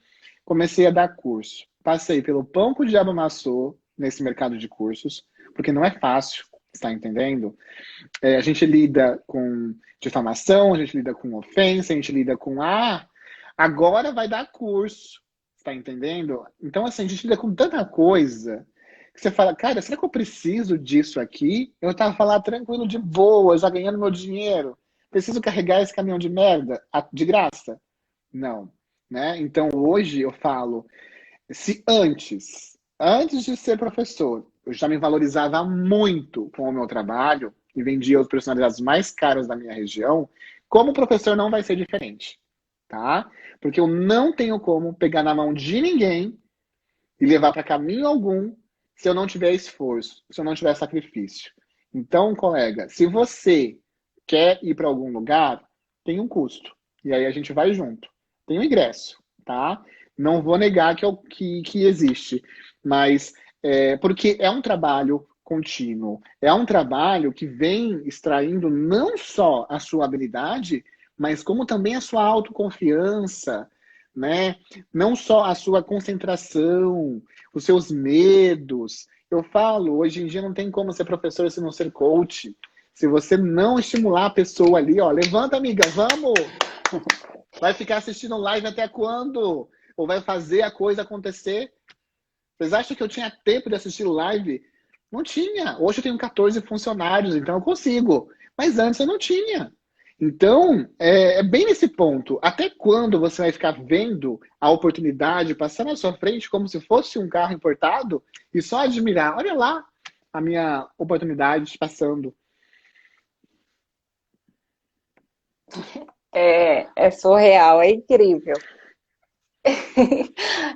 Comecei a dar curso. Passei pelo pão que o diabo amassou nesse mercado de cursos, porque não é fácil, está entendendo? A gente lida com difamação, a gente lida com ofensa, a gente lida com, agora vai dar curso, está entendendo? Então, assim, a gente lida com tanta coisa que você fala, cara, será que eu preciso disso aqui? Eu tava lá tranquilo, de boa, já ganhando meu dinheiro. Preciso carregar esse caminhão de merda de graça? Não, né? Então, hoje eu falo, se antes de ser professor, eu já me valorizava muito com o meu trabalho e vendia os personalizados mais caros da minha região, como professor não vai ser diferente, tá? Porque eu não tenho como pegar na mão de ninguém e levar para caminho algum se eu não tiver esforço, se eu não tiver sacrifício. Então, colega, se você quer ir para algum lugar, tem um custo. E aí a gente vai junto. Tem um ingresso, tá? Não vou negar que existe, mas porque é um trabalho contínuo, é um trabalho que vem extraindo não só a sua habilidade, mas como também a sua autoconfiança, né? Não só a sua concentração, os seus medos. Eu falo, hoje em dia não tem como ser professor se não ser coach. Se você não estimular a pessoa ali, ó, levanta, amiga, vamos! Vai ficar assistindo live até quando? Ou vai fazer a coisa acontecer? Vocês acham que eu tinha tempo de assistir live? Não tinha. Hoje eu tenho 14 funcionários, então eu consigo. Mas antes eu não tinha. Então, é bem nesse ponto. Até quando você vai ficar vendo a oportunidade passar na sua frente como se fosse um carro importado e só admirar? Olha lá a minha oportunidade passando. É surreal, é incrível.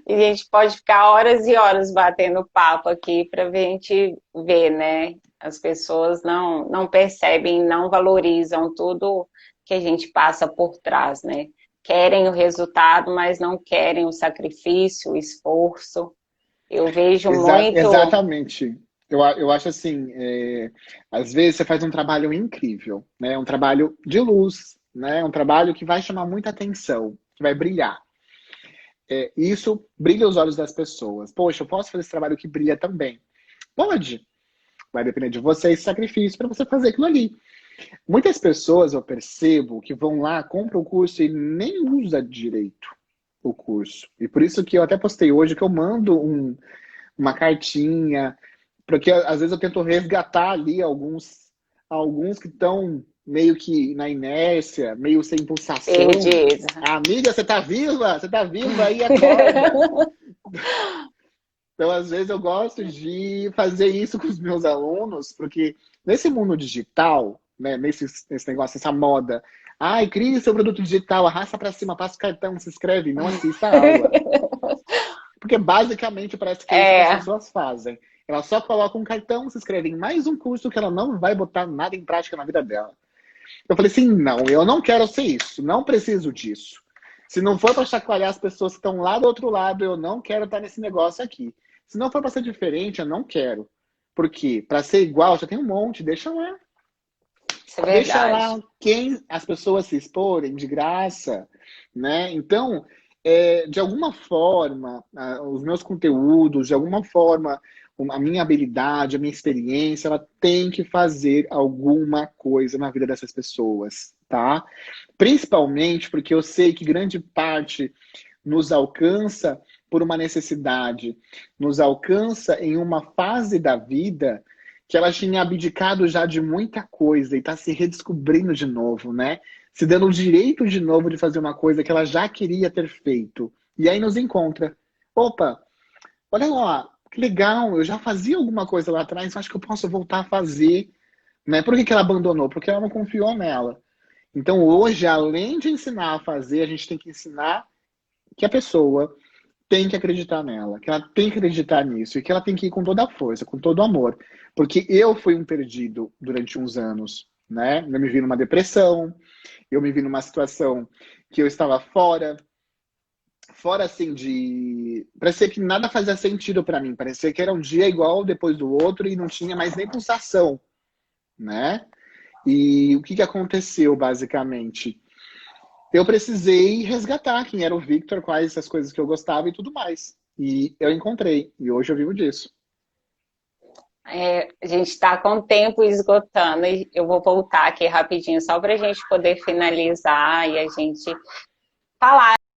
E a gente pode ficar horas e horas batendo papo aqui para a gente ver, né? As pessoas não percebem, não valorizam tudo que a gente passa por trás, né? Querem o resultado, mas não querem o sacrifício, o esforço. Eu vejo muito. Exatamente. Eu acho assim, às vezes você faz um trabalho incrível, né? Um trabalho de luz, né? Um trabalho que vai chamar muita atenção, que vai brilhar. E isso brilha os olhos das pessoas. Poxa, eu posso fazer esse trabalho que brilha também. Pode. Vai depender de você esse sacrifício para você fazer aquilo ali. Muitas pessoas eu percebo que vão lá, compram o curso e nem usa direito o curso. E por isso que eu até postei hoje que eu mando uma cartinha, porque às vezes eu tento resgatar ali alguns que estão meio que na inércia, meio sem pulsação. Perdida. Amiga, você tá viva? Você tá viva aí, acorda. Então, às vezes eu gosto de fazer isso com os meus alunos, porque nesse mundo digital, né, nesse negócio, essa moda, crie seu produto digital, arrasta para cima, passa o cartão, se inscreve, não assista a aula. Porque basicamente parece que é isso que as pessoas fazem. Ela só coloca um cartão, se inscreve em mais um curso que ela não vai botar nada em prática na vida dela. Eu falei assim, não, eu não quero ser isso, não preciso disso. Se não for para chacoalhar as pessoas que estão lá do outro lado, eu não quero estar nesse negócio aqui. Se não for para ser diferente, eu não quero. Por quê? Para ser igual, já tem um monte, deixa lá. Isso é Deixa verdade. lá as pessoas se exporem de graça, né? Então, de alguma forma, os meus conteúdos, de alguma forma, a minha habilidade, a minha experiência, ela tem que fazer alguma coisa na vida dessas pessoas, tá? Principalmente porque eu sei que grande parte nos alcança por uma necessidade, nos alcança em uma fase da vida que ela tinha abdicado já de muita coisa e está se redescobrindo de novo, né? Se dando o direito de novo de fazer uma coisa que ela já queria ter feito. E aí nos encontra. Opa, olha lá, que legal, eu já fazia alguma coisa lá atrás, acho que eu posso voltar a fazer. Né? Por que ela abandonou? Porque ela não confiou nela. Então hoje, além de ensinar a fazer, a gente tem que ensinar que a pessoa tem que acreditar nela, que ela tem que acreditar nisso e que ela tem que ir com toda a força, com todo o amor. Porque eu fui um perdido durante uns anos, né? Eu me vi numa depressão, eu me vi numa situação que eu estava fora fora assim de... Parecia que nada fazia sentido pra mim. Parecia que era um dia igual depois do outro e não tinha mais nem pulsação, né? E o que que aconteceu, basicamente? Eu precisei resgatar quem era o Victor, quais as coisas que eu gostava e tudo mais. E eu encontrei. E hoje eu vivo disso. A gente está com o tempo esgotando e eu vou voltar aqui rapidinho só para a gente poder finalizar e a gente falar